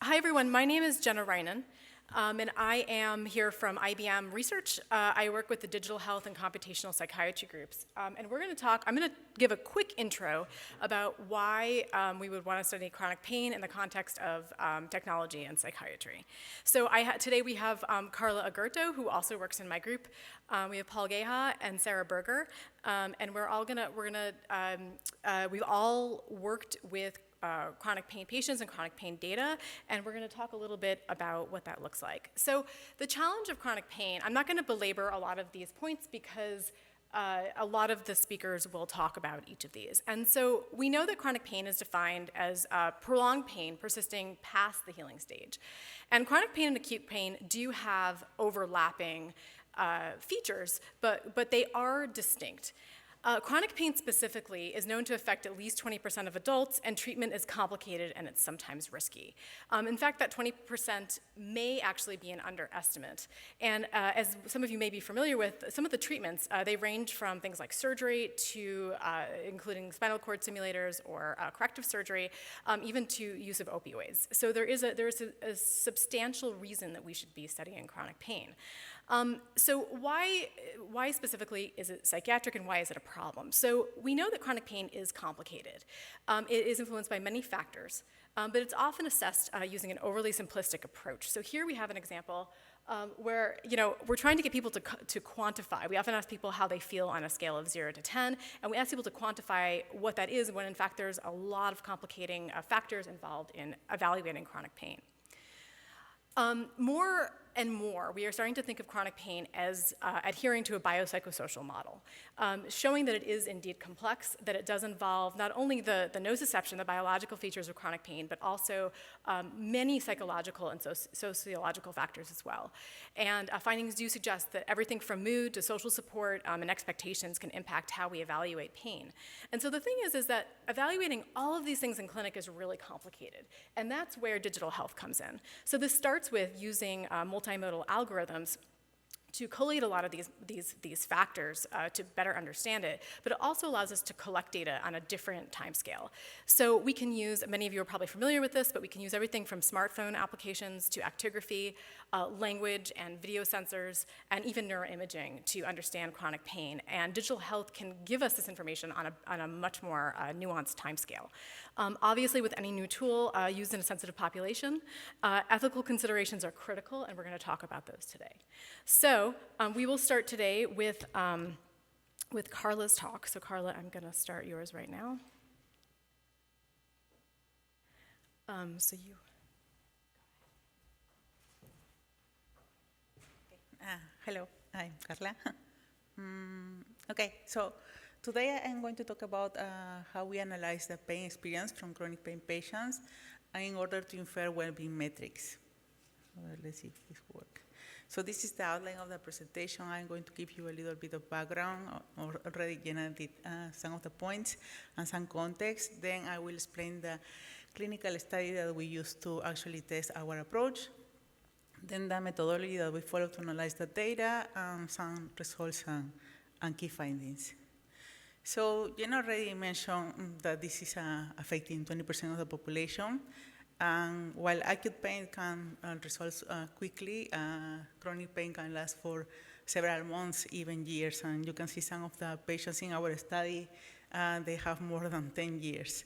Hi, everyone. My name is Jenna Reinen, and I am here from IBM Research. I work with the digital health and computational psychiatry groups. And we're going to talk, I'm going to give a quick intro about why we would want to study chronic pain in the context of technology and psychiatry. So today we have Carla Agurto, who also works in my group. We have Geha and Sara Berger, and we've all worked with chronic pain patients and chronic pain data, and we're going to talk a little bit about what that looks like. So the challenge of chronic pain, I'm not going to belabor a lot of these points because a lot of the speakers will talk about each of these. And so we know that chronic pain is defined as prolonged pain persisting past the healing stage. And chronic pain and acute pain do have overlapping features, but they are distinct. Chronic pain specifically is known to affect at least 20% of adults, and treatment is complicated and it's sometimes risky. In fact, that 20% may actually be an underestimate. And as some of you may be familiar with, some of the treatments, they range from things like surgery to including spinal cord stimulators or corrective surgery, even to use of opioids. So there is a substantial reason that we should be studying chronic pain. So why specifically is it psychiatric and why is it a problem? So we know that chronic pain is complicated. It is influenced by many factors, but it's often assessed using an overly simplistic approach. So here we have an example where we're trying to get people to quantify. We often ask people how they feel on a scale of 0 to 10, and we ask people to quantify what that is when in fact there's a lot of complicating factors involved in evaluating chronic pain. More and more, we are starting to think of chronic pain as adhering to a biopsychosocial model, showing that it is indeed complex, that it does involve not only the nociception, the biological features of chronic pain, but also many psychological and sociological factors as well. And findings do suggest that everything from mood to social support and expectations can impact how we evaluate pain. And so the thing is that evaluating all of these things in clinic is really complicated, and that's where digital health comes in. So this starts with using multimodal algorithms to collate a lot of these factors to better understand it, but it also allows us to collect data on a different time scale. So we can use, many of you are probably familiar with this, but we can use everything from smartphone applications to actigraphy, language and video sensors, and even neuroimaging to understand chronic pain. And digital health can give us this information on a much more nuanced time scale. Obviously, with any new tool used in a sensitive population, ethical considerations are critical, and we're going to talk about those today. So we will start today with Carla's talk. So Carla, I'm going to start yours right now. Hello, I'm Carla. Okay, so today I'm going to talk about how we analyze the pain experience from chronic pain patients in order to infer well-being metrics. Let's see if this works. So this is the outline of the presentation. I'm going to give you a little bit of background. Already Jenna did some of the points and some context. Then I will explain the clinical study that we use to actually test our approach. Then the methodology that we follow to analyze the data, some results and key findings. So Jenna already mentioned that this is affecting 20% of the population. And while acute pain can resolve quickly, chronic pain can last for several months, even years. And you can see some of the patients in our study, they have more than 10 years.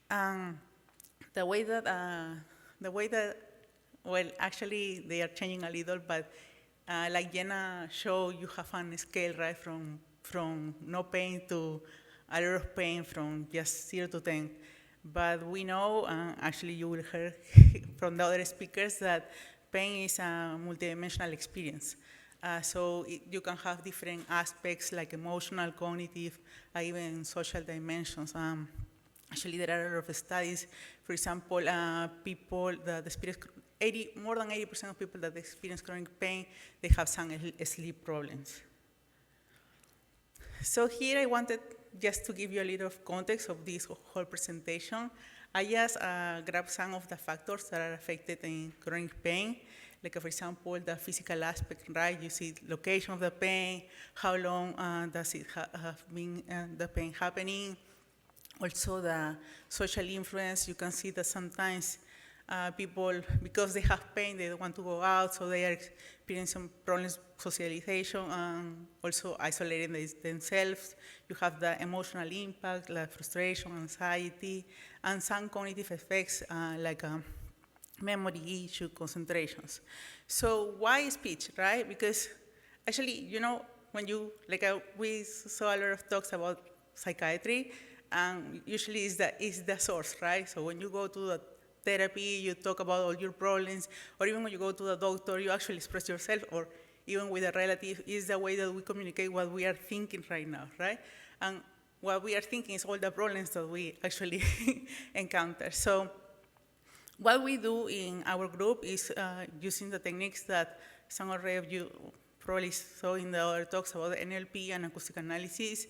The way that, well, actually they are changing a little, but like Jenna showed, you have a scale, right, from no pain to a lot of pain, from just 0 to 10. But we know, actually you will hear from the other speakers, that pain is a multidimensional experience. So you can have different aspects like emotional, cognitive, even social dimensions. Actually, there are a lot of studies. For example, people that experience more than 80% of people that experience chronic pain, they have some sleep problems. So here I wanted just to give you a little of context of this whole presentation. I just grabbed some of the factors that are affected in chronic pain, like for example, the physical aspect, right? You see location of the pain, how long does it have been the pain happening. Also the social influence, you can see that sometimes people, because they have pain, they don't want to go out, so they are experiencing problems, socialization, and also isolating themselves. You have the emotional impact, like frustration, anxiety, and some cognitive effects like memory issue, concentrations. So why speech, right? Because actually, you know, when you, like we saw a lot of talks about psychiatry, and usually is the source, right? So when you go to the therapy, you talk about all your problems, or even when you go to the doctor, you actually express yourself, or even with a relative, is the way that we communicate what we are thinking right now, right? And what we are thinking is all the problems that we actually encounter. So what we do in our group is using the techniques that some already of you probably saw in the other talks about the NLP and acoustic analysis.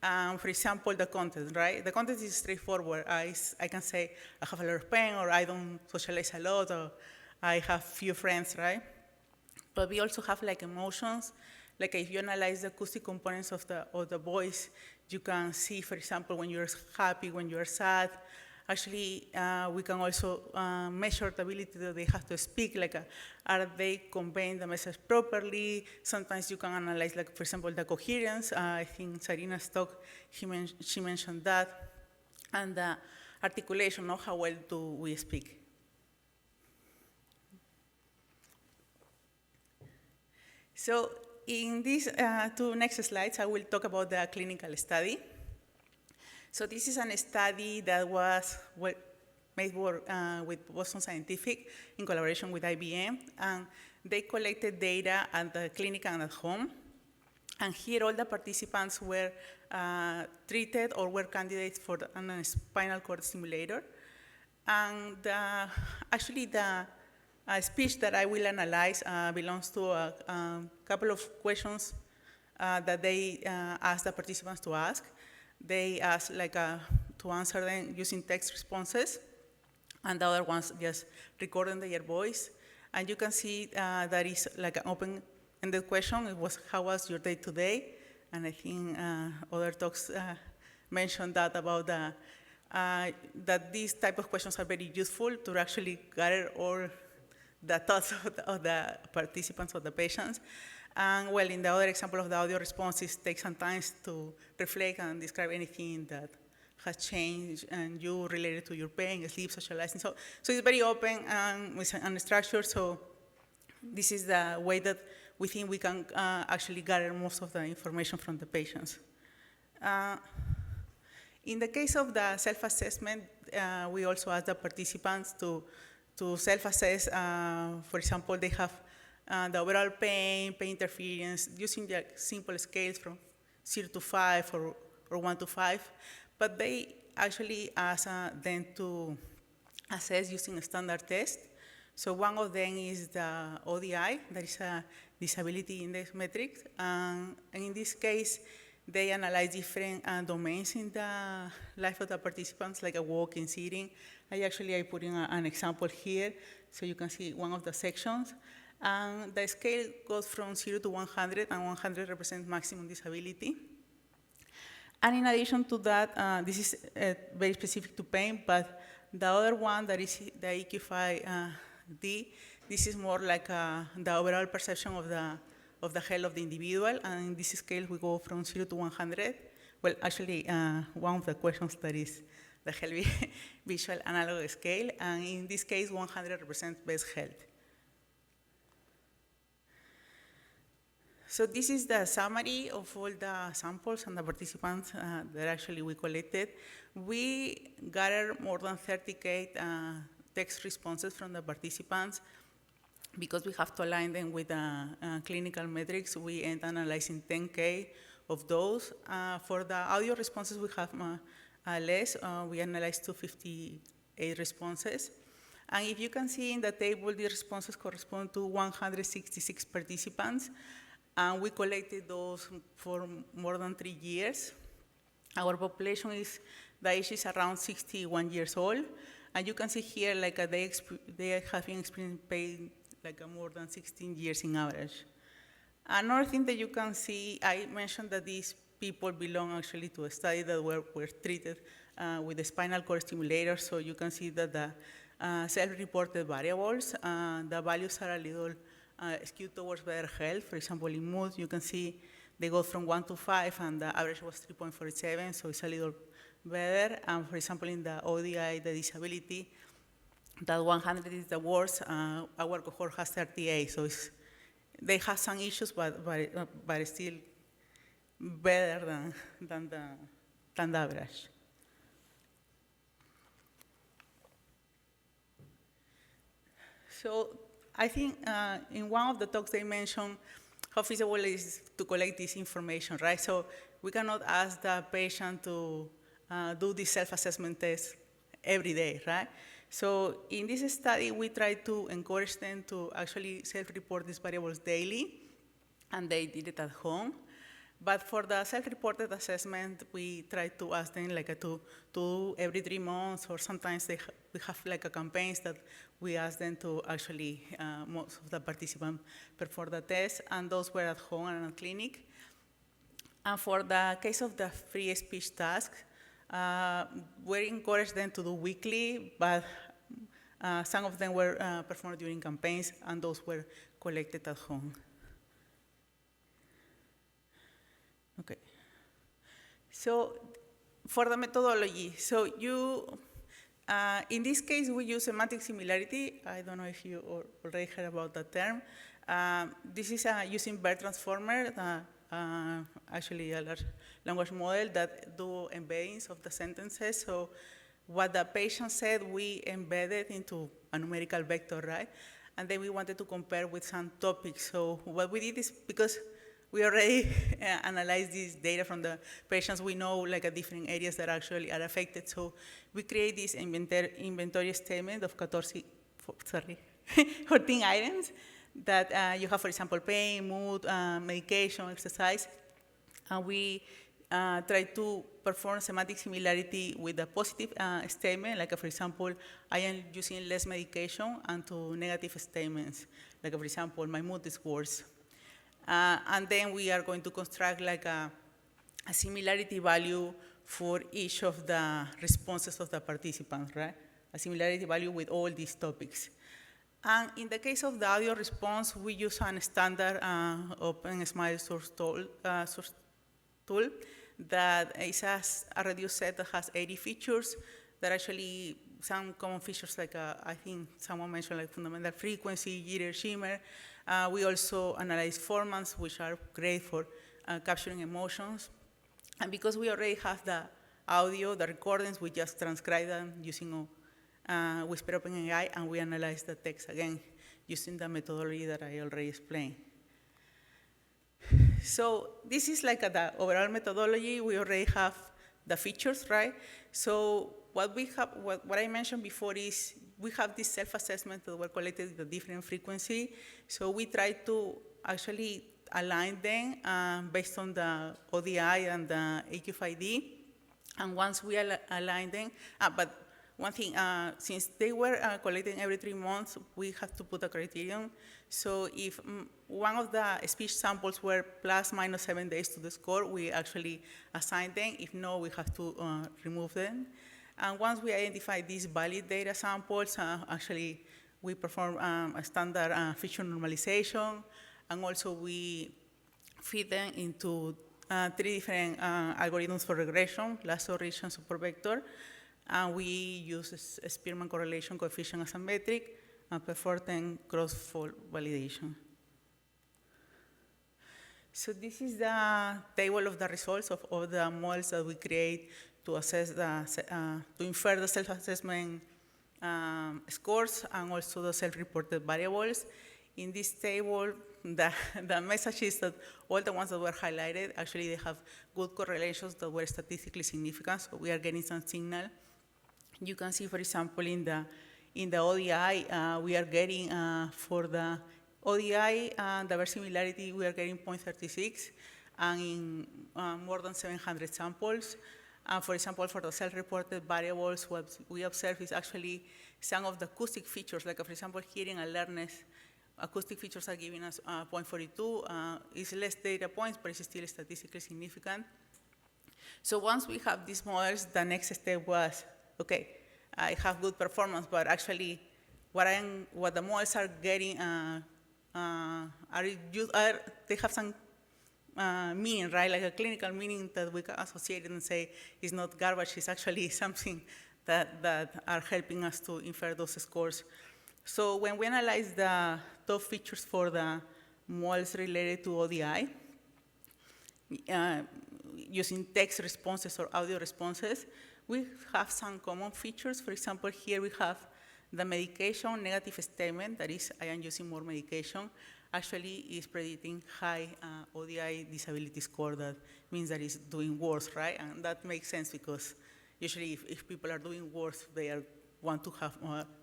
For example, the content, right? The content is straightforward. I can say I have a lot of pain, or I don't socialize a lot, or I have few friends, right? But we also have like emotions. Like if you analyze the acoustic components of the voice, you can see, for example, when you're happy, when you're sad. Actually, we can also measure the ability that they have to speak, like are they conveying the message properly? Sometimes you can analyze, like, for example, the coherence. I think Sarina's talk, she mentioned that. And the articulation of how well do we speak. So in these two next slides, I will talk about the clinical study. So this is a study that was made with Boston Scientific in collaboration with IBM, and they collected data at the clinic and at home. And here all the participants were treated or were candidates for a spinal cord stimulator. And actually the speech that I will analyze belongs to a couple of questions that they asked the participants to ask. They asked to answer them using text responses, and the other ones just recording their voice. And you can see that is like an open-ended question. It was, how was your day today? And I think other talks mentioned that about that these type of questions are very useful to actually gather all the thoughts of the participants, of the patients. And well, in the other example of the audio responses, take some time to reflect and describe anything that has changed and you related to your pain, sleep, socializing. So it's very open and structured. So this is the way that we think we can actually gather most of the information from the patients. In the case of the self-assessment, we also ask the participants to self-assess. For example, they have the overall pain interference, using the simple scales from 0 to 5 or 1 to 5. But they actually ask them to assess using a standard test. So one of them is the ODI, that is a disability index metric. And in this case, they analyze different domains in the life of the participants, like a walking, sitting. I put in an example here, so you can see one of the sections. And the scale goes from 0 to 100, and 100 represents maximum disability. And in addition to that, this is very specific to pain, but the other one, that is the EQ-5D, this is more like the overall perception of the health of the individual, and in this scale we go from 0 to 100. Well, actually, one of the questions that is the health visual analog scale, and in this case, 100 represents best health. So this is the summary of all the samples and the participants that actually we collected. We gathered more than 30K text responses from the participants. Because we have to align them with clinical metrics, we end analyzing 10K of those. For the audio responses, we have less. We analyzed 258 responses. And if you can see in the table, the responses correspond to 166 participants. And we collected those for more than 3 years. Our population the age is around 61 years old. And you can see here, like they have been experiencing pain more than 16 years in average. Another thing that you can see, I mentioned that these people belong actually to a study that were treated with the spinal cord stimulator. So you can see that self-reported variables. The values are a little skewed towards better health. For example, in mood, you can see they go from 1 to 5, and the average was 3.47, so it's a little better. For example, in the ODI, the disability, that 100 is the worst. Our cohort has 38, so they have some issues, but it's still better than the average. So I think in one of the talks they mentioned how feasible it is to collect this information, right? So we cannot ask the patient to do this self-assessment test every day, right? So in this study, we try to encourage them to actually self-report these variables daily, and they did it at home. But for the self-reported assessment, we try to ask them to do every 3 months, or sometimes we have like campaigns that we ask them to actually, most of the participants perform the test, and those were at home and at clinic. And for the case of the free speech task, we encourage them to do weekly, but some of them were performed during campaigns, and those were collected at home. Okay. So for the methodology, so in this case, we use semantic similarity. I don't know if you already heard about that term. This is using BERT transformer, actually a large language model that do embeddings of the sentences. So what the patient said, we embedded into a numerical vector, right? And then we wanted to compare with some topics. So what we did is, because we already analyzed this data from the patients, we know different areas that actually are affected. So we create this inventory statement of 14 items that you have, for example, pain, mood, medication, exercise. And we try to perform semantic similarity with the positive statement, for example, I am using less medication, and to negative statements, for example, my mood is worse. And then we are going to construct a similarity value for each of the responses of the participants, right? A similarity value with all these topics. And in the case of the audio response, we use a standard open smile source tool that is a reduced set that has 80 features that actually some common features I think someone mentioned fundamental frequency, jitter, shimmer. We also analyze formats, which are great for capturing emotions. And because we already have the audio, the recordings, we just transcribe them using Whisper OpenAI, and we analyze the text again using the methodology that I already explained. So this is the overall methodology. We already have the features, right? So what I mentioned before is we have this self-assessment that were collected with a different frequency. So we try to actually align them based on the ODI and the AQ5D. And once we align them, but one thing, since they were collected every 3 months, we have to put a criterion. So if one of the speech samples were plus minus 7 days to the score, we actually assign them. If no, we have to remove them. And once we identify these valid data samples, actually we perform a standard feature normalization, and also we feed them into 3 different algorithms for regression, lasso, ridge, and supervector. And we use a Spearman correlation coefficient as a metric, and perform cross-fault validation. So this is the table of the results of all the models that we create to assess to infer the self-assessment scores and also the self-reported variables. In this table, the message is that all the ones that were highlighted, actually they have good correlations that were statistically significant, so we are getting some signal. You can see, for example, in the ODI, we are getting, for the ODI, the versimilarity, we are getting 0.36, and in more than 700 samples. For example, for the self-reported variables, what we observe is actually some of the acoustic features, for example, hearing alertness. Acoustic features are giving us 0.42. It's less data points, but it's still statistically significant. So once we have these models, the next step was, okay, I have good performance, but actually what the models are getting they have some meaning, right? Like a clinical meaning that we can associate and say is not garbage, it's actually something that are helping us to infer those scores. So when we analyze the top features for the models related to ODI, using text responses or audio responses, we have some common features. For example, here we have the medication negative statement, that is, I am using more medication, actually is predicting high ODI disability score. That means that it's doing worse, right? And that makes sense because usually if people are doing worse, they want to have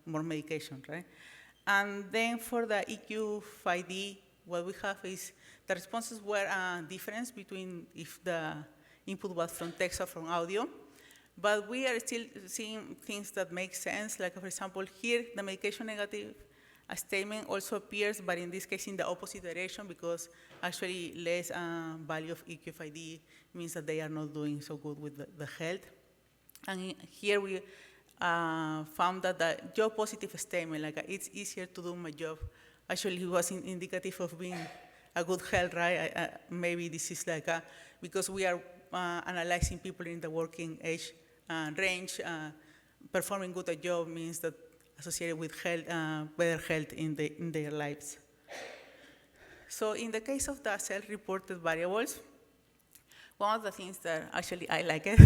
more medication, right? And then for the EQ-5D, what we have is the responses were a difference between if the input was from text or from audio. But we are still seeing things that make sense. Like, for example, here, the medication negative statement also appears, but in this case, in the opposite direction, because actually less value of EQ-5D means that they are not doing so good with the health. And here we found that the job positive statement, like it's easier to do my job, actually was indicative of being a good health, right? Maybe this is like because we are analyzing people in the working age range, performing good a job means that associated with health, better health in their lives. So in the case of the self-reported variables, one of the things that actually I like it,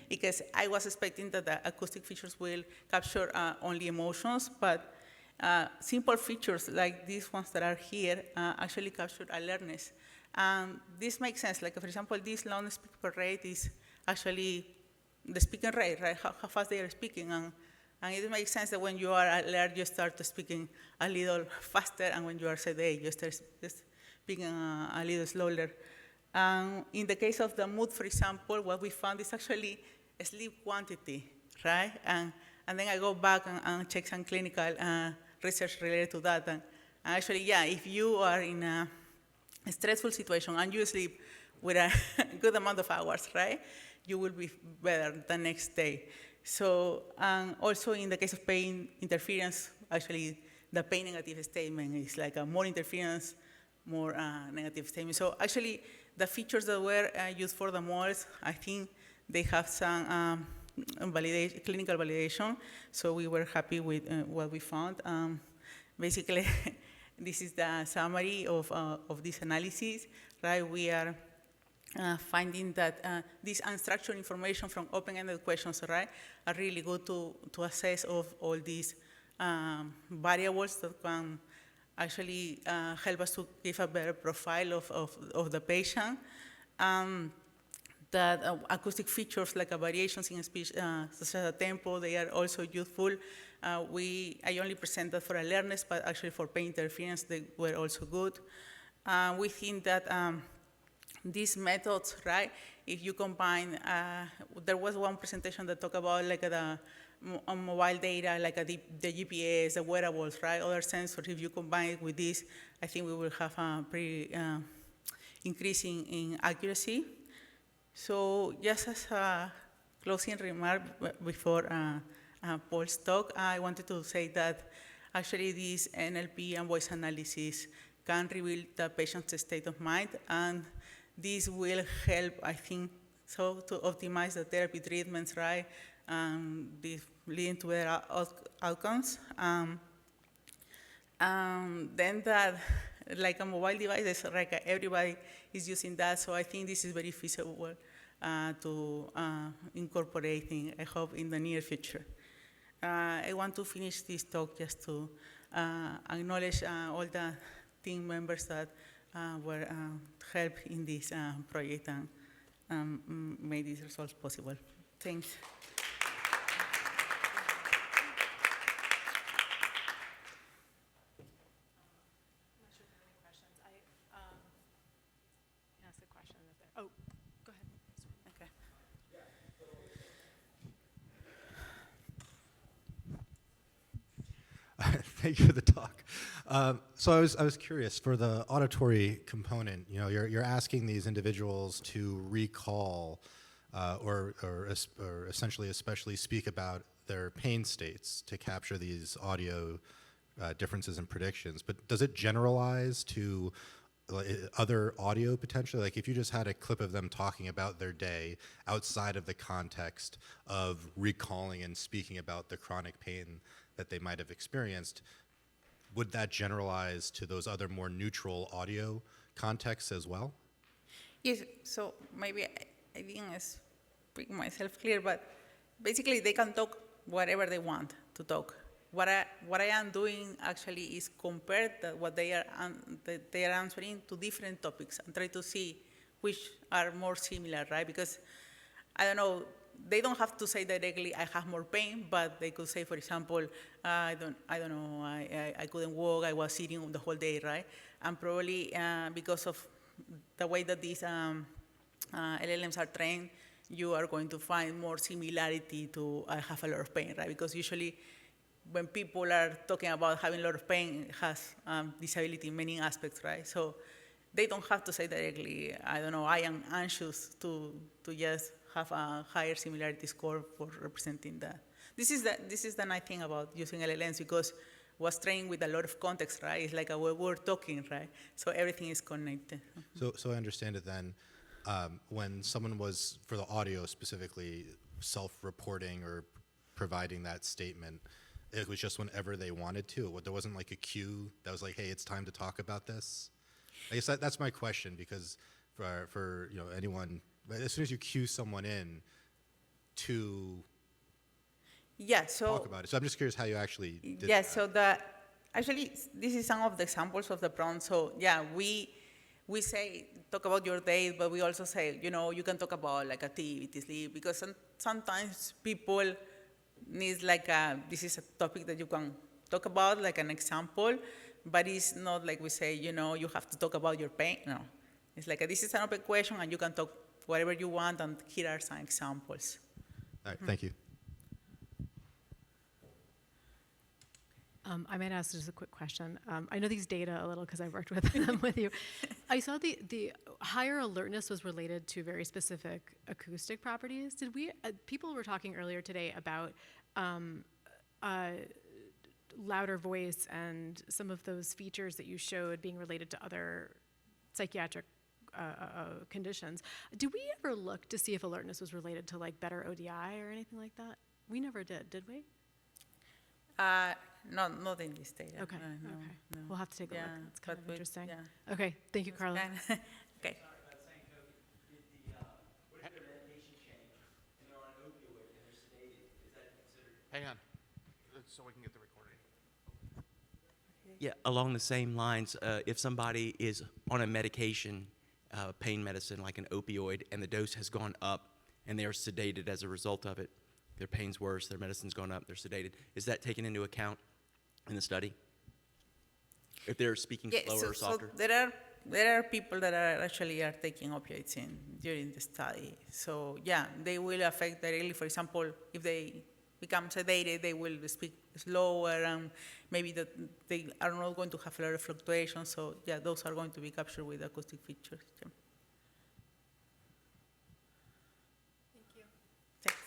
because I was expecting that the acoustic features will capture only emotions, but simple features like these ones that are here actually capture alertness. This makes sense. Like, for example, this long speak per rate is actually the speaking rate, right? How fast they are speaking. And it makes sense that when you are alert, you start speaking a little faster, and when you are sedate, you start speaking a little slower. In the case of the mood, for example, what we found is actually sleep quantity, right? And then I go back and check some clinical research related to that. And actually, yeah, if you are in a stressful situation and you sleep with a good amount of hours, right, you will be better the next day. So, also in the case of pain interference, actually the pain negative statement is like a more interference, more negative statement. So actually, the features that were used for the models, I think they have some clinical validation. So we were happy with what we found. Basically, this is the summary of this analysis, right? We are finding that this unstructured information from open-ended questions, right, are really good to assess of all these variables that can actually help us to give a better profile of the patient. That acoustic features like variations in speech, such as tempo, they are also useful. I only presented for alertness, but actually for pain interference, they were also good. We think that these methods, right, if you combine, there was one presentation that talked about like the mobile data, like the GPS, the wearables, right, other sensors. If you combine it with this, I think we will have a pretty increase in accuracy. So just as a closing remark before Paul's talk, I wanted to say that actually this NLP and voice analysis can reveal the patient's state of mind, and this will help, I think, so to optimize the therapy treatments, right, this leading to better outcomes. Then that, like a mobile device, like everybody is using that, so I think this is very feasible to incorporate in, I hope, in the near future. I want to finish this talk just to acknowledge all the team members that were helped in this project and made these results possible. Thanks. Oh, go ahead. Okay. Thank you for the talk. So I was curious, for the auditory component, you know, you're asking these individuals to recall or essentially especially speak about their pain states to capture these audio differences and predictions, but does it generalize to other audio potentially? Like if you just had a clip of them talking about their day outside of the context of recalling and speaking about the chronic pain that they might have experienced, would that generalize to those other more neutral audio contexts as well? Yes, so maybe I didn't speak myself clear, but basically they can talk whatever they want to talk. What I am doing actually is compare what they are answering to different topics and try to see which are more similar, right? Because I don't know, they don't have to say directly I have more pain, but they could say, for example, I don't know, I couldn't walk, I was sitting the whole day, right? And probably because of the way that these LLMs are trained, you are going to find more similarity to I have a lot of pain, right? Because usually when people are talking about having a lot of pain, it has disability in many aspects, right? So they don't have to say directly, I don't know, I am anxious to just have a higher similarity score for representing that. This is the nice thing about using LLMs, because was trained with a lot of context, right? It's like a we're talking, right? So everything is connected. So I understand it then. When someone was, for the audio specifically, self-reporting or providing that statement, it was just whenever they wanted to. There wasn't like a cue that was like, hey, it's time to talk about this. I guess that's my question, because for anyone, as soon as you cue someone in to talk about it. So I'm just curious how you actually did that. So actually, this is some of the examples of the prompt. So yeah, we say, talk about your day, but we also say, you can talk about like activities, sleep, because sometimes people need like this is a topic that you can talk about, like an example, but it's not like we say, you have to talk about your pain. No, it's like this is an open question and you can talk whatever you want, and here are some examples. All right, thank you. I might ask just a quick question. I know these data a little because I worked with them with you. I saw the higher alertness was related to very specific acoustic properties. Did we? People were talking earlier today about louder voice and some of those features that you showed being related to other psychiatric conditions. Did we ever look to see if alertness was related to like better ODI or anything like that? We never did we? Not in this data. Okay. No. We'll have to take a look. It's kind of interesting. Yeah. Okay. Thank you, Carla. Okay. What if their medication change and they're on an opioid and they're sedated? Is that considered? Hang on, so we can get the recording. Yeah, along the same lines, if somebody is on a medication, pain medicine like an opioid, and the dose has gone up and they are sedated as a result of it, their pain's worse, their medicine's gone up, they're sedated, is that taken into account in the study? If they're speaking slower or softer? So there are people that are actually taking opioids during the study. So yeah, they will affect directly. For example, if they become sedated, they will speak slower, and maybe that they are not going to have a lot of fluctuations. So yeah, those are going to be captured with acoustic features. Yeah. Thank you. Thanks.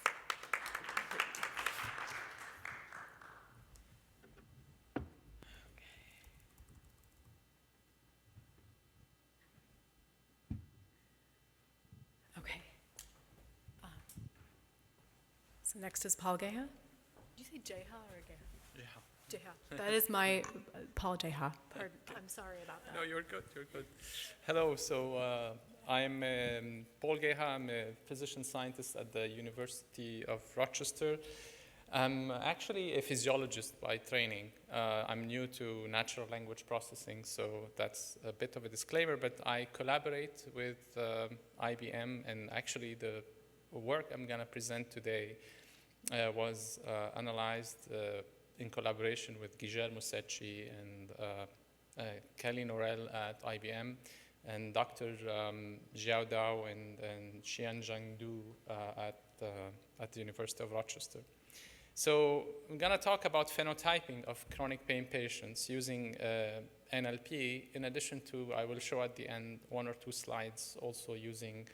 Okay. So next is Paul Geha. Did you say Jeha or Geha? Jeha. That is my Paul Jeha. Pardon. I'm sorry about that. No, you're good. Hello. So I'm Paul Geha. I'm a physician scientist at the University of Rochester. I'm actually a physiologist by training. I'm new to natural language processing, so that's a bit of a disclaimer, but I collaborate with IBM, and actually the work I'm going to present today was analyzed in collaboration with Guillermo Secchi and Kelly Norell at IBM, and Dr. Xiao Dao and Xianzhang Du at the University of Rochester. So I'm going to talk about phenotyping of chronic pain patients using NLP. In addition to, I will show at the end 1 or 2 slides also using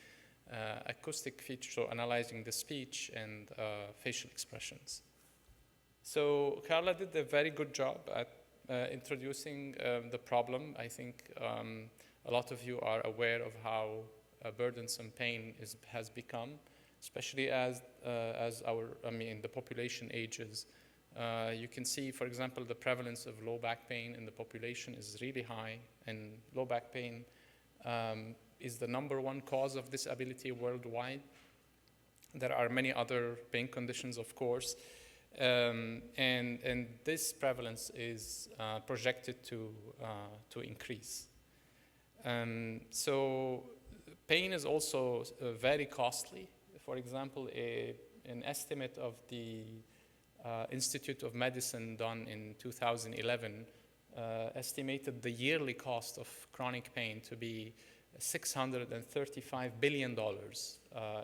acoustic features, so analyzing the speech and facial expressions. So Carla did a very good job at introducing the problem. I think a lot of you are aware of how burdensome pain has become, especially as the population ages. You can see, for example, the prevalence of low back pain in the population is really high, and low back pain is the #1 cause of disability worldwide. There are many other pain conditions, of course, and this prevalence is projected to increase. So pain is also very costly. For example, an estimate of the Institute of Medicine done in 2011 estimated the yearly cost of chronic pain to be $635 billion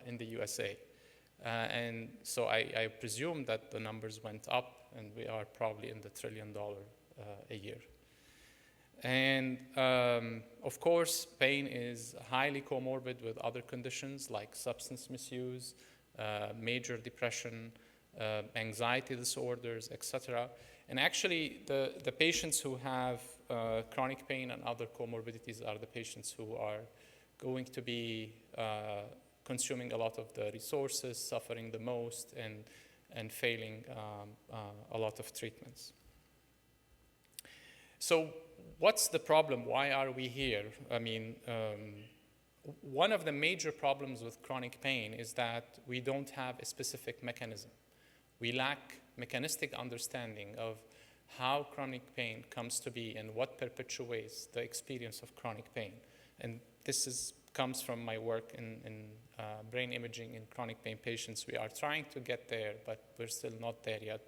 in the USA. And so I presume that the numbers went up, and we are probably in the $1 trillion a year. And of course, pain is highly comorbid with other conditions like substance misuse, major depression, anxiety disorders, etc. And actually, the patients who have chronic pain and other comorbidities are the patients who are going to be consuming a lot of the resources, suffering the most, and failing a lot of treatments. So what's the problem? Why are we here? I mean, one of the major problems with chronic pain is that we don't have a specific mechanism. We lack mechanistic understanding of how chronic pain comes to be and what perpetuates the experience of chronic pain. And this comes from my work in brain imaging in chronic pain patients. We are trying to get there, but we're still not there yet.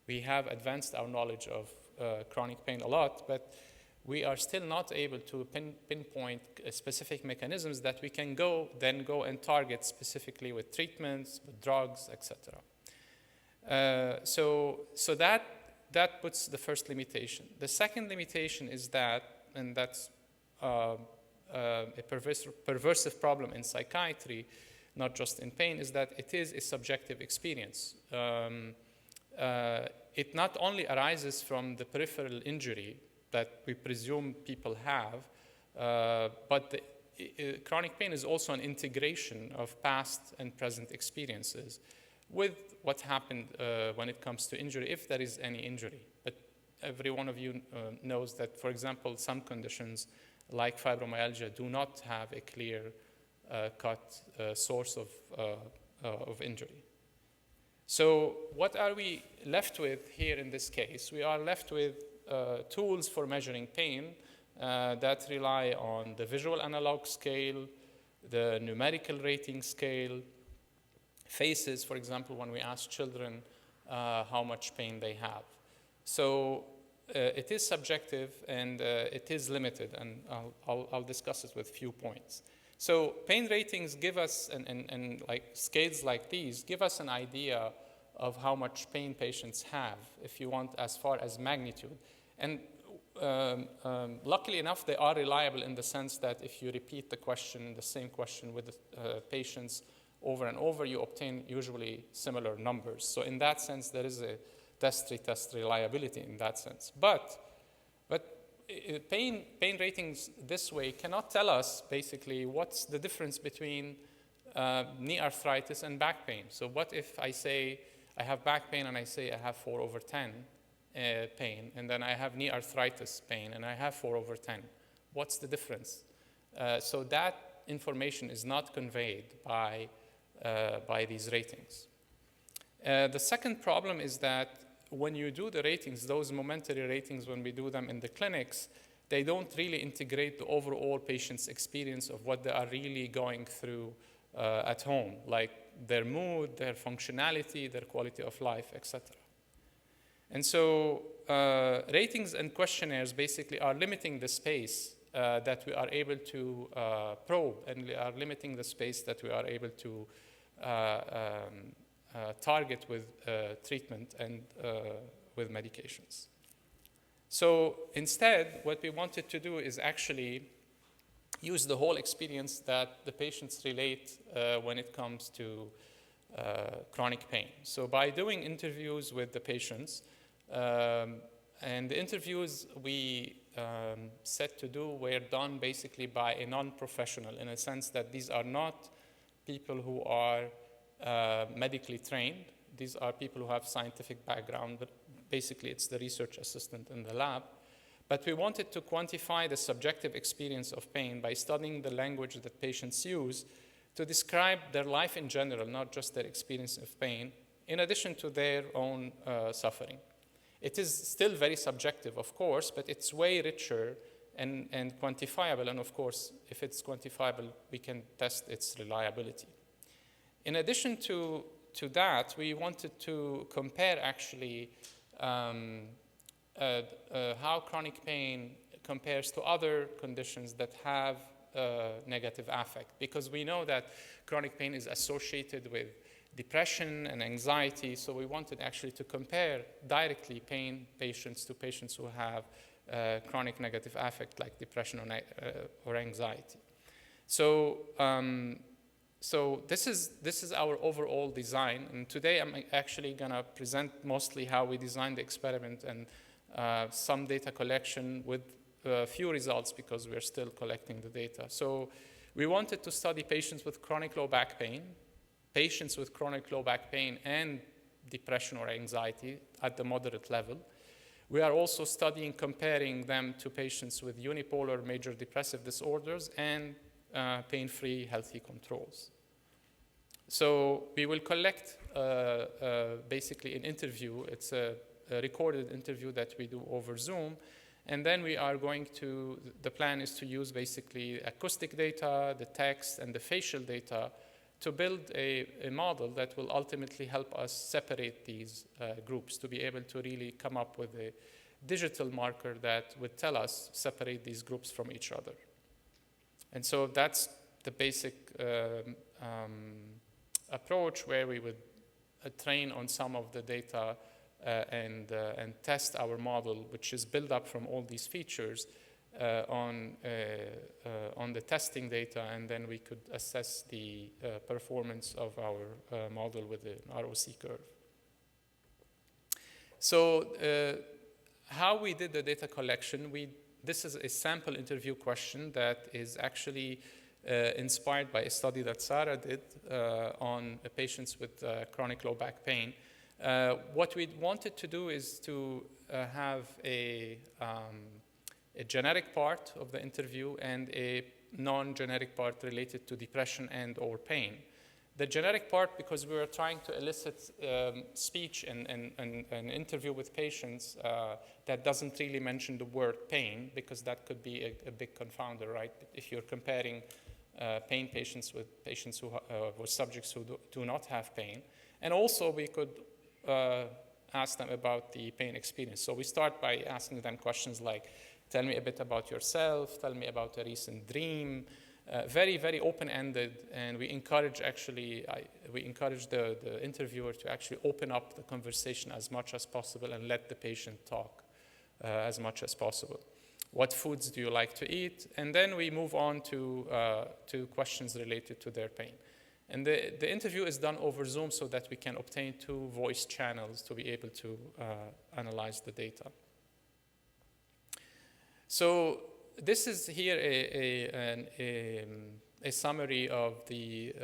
We have advanced our knowledge of chronic pain a lot, but we are still not able to pinpoint specific mechanisms that we can then go and target specifically with treatments, with drugs, etc. So that puts the first limitation. The second limitation is that, and that's a perversive problem in psychiatry, not just in pain, is that it is a subjective experience. It not only arises from the peripheral injury that we presume people have, but chronic pain is also an integration of past and present experiences with what happened when it comes to injury, if there is any injury. But every one of you knows that, for example, some conditions like fibromyalgia do not have a clear-cut source of injury. So what are we left with here in this case? We are left with tools for measuring pain that rely on the visual analog scale, the numerical rating scale, faces, for example, when we ask children how much pain they have. So it is subjective and it is limited, and I'll discuss it with a few points. So pain ratings give us, and like scales like these, give us an idea of how much pain patients have, if you want, as far as magnitude. And luckily enough, they are reliable in the sense that if you repeat the same question with the patients over and over, you obtain usually similar numbers. So in that sense, there is a test-retest reliability in that sense. But pain ratings this way cannot tell us basically what's the difference between knee arthritis and back pain. So what if I say I have back pain and I say I have 4/10 pain, and then I have knee arthritis pain and I have 4/10? What's the difference? So that information is not conveyed by these ratings. The second problem is that when you do the ratings, those momentary ratings, when we do them in the clinics, they don't really integrate the overall patient's experience of what they are really going through at home, like their mood, their functionality, their quality of life, etc. And so ratings and questionnaires basically are limiting the space that we are able to probe, and are limiting the space that we are able to target with treatment and with medications. So instead, what we wanted to do is actually use the whole experience that the patients relate when it comes to chronic pain. So by doing interviews with the patients, and the interviews we set to do were done basically by a non-professional, in a sense that these are not people who are medically trained. These are people who have scientific background, but basically it's the research assistant in the lab. But we wanted to quantify the subjective experience of pain by studying the language that patients use to describe their life in general, not just their experience of pain, in addition to their own suffering. It is still very subjective, of course, but it's way richer and quantifiable. And of course, if it's quantifiable, we can test its reliability. In addition to that, we wanted to compare actually how chronic pain compares to other conditions that have negative affect, because we know that chronic pain is associated with depression and anxiety, so we wanted actually to compare directly pain patients to patients who have chronic negative affect like depression or anxiety. So, so this is our overall design, and today I'm actually going to present mostly how we designed the experiment and some data collection with few results because we're still collecting the data. So we wanted to study patients with chronic low back pain, patients with chronic low back pain and depression or anxiety at the moderate level. We are also studying comparing them to patients with unipolar major depressive disorders and pain-free healthy controls. So we will collect basically an interview. It's a recorded interview that we do over Zoom. And then we are going to, the plan is to use basically acoustic data, the text, and the facial data to build a model that will ultimately help us separate these groups, to be able to really come up with a digital marker that would tell us, separate these groups from each other. And so that's the basic approach, where we would train on some of the data and test our model, which is built up from all these features on the testing data, and then we could assess the performance of our model with the ROC curve. So how we did the data collection, this is a sample interview question that is actually inspired by a study that Sara did on patients with chronic low back pain. What we wanted to do is to have a generic part of the interview and a non-generic part related to depression and or pain. The generic part, because we were trying to elicit speech and an interview with patients that doesn't really mention the word pain, because that could be a big confounder, right? If you're comparing pain patients with subjects who do not have pain. And also we could ask them about the pain experience. So we start by asking them questions like, tell me a bit about yourself, tell me about a recent dream, very, very open-ended, and we encourage the interviewer to actually open up the conversation as much as possible and let the patient talk as much as possible. What foods do you like to eat? And then we move on to questions related to their pain. And the interview is done over Zoom so that we can obtain 2 voice channels to be able to analyze the data. So this is here a summary of the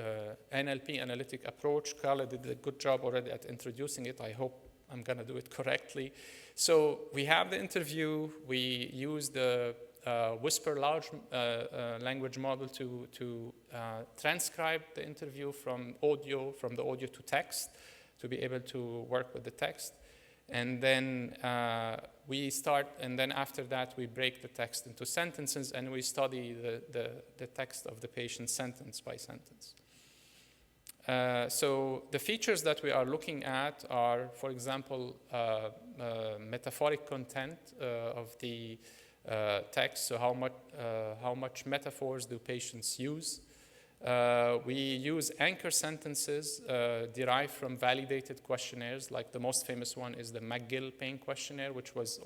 NLP analytic approach. Carla did a good job already at introducing it. I hope I'm going to do it correctly. So we have the interview. We use the Whisper large language model to transcribe the interview from the audio to text, to be able to work with the text. And then we start, and then after that, we break the text into sentences, and we study the text of the patient sentence by sentence. So the features that we are looking at are, for example, metaphoric content of the text. So how much metaphors do patients use? We use anchor sentences derived from validated questionnaires, like the most famous one is the McGill Pain Questionnaire, which was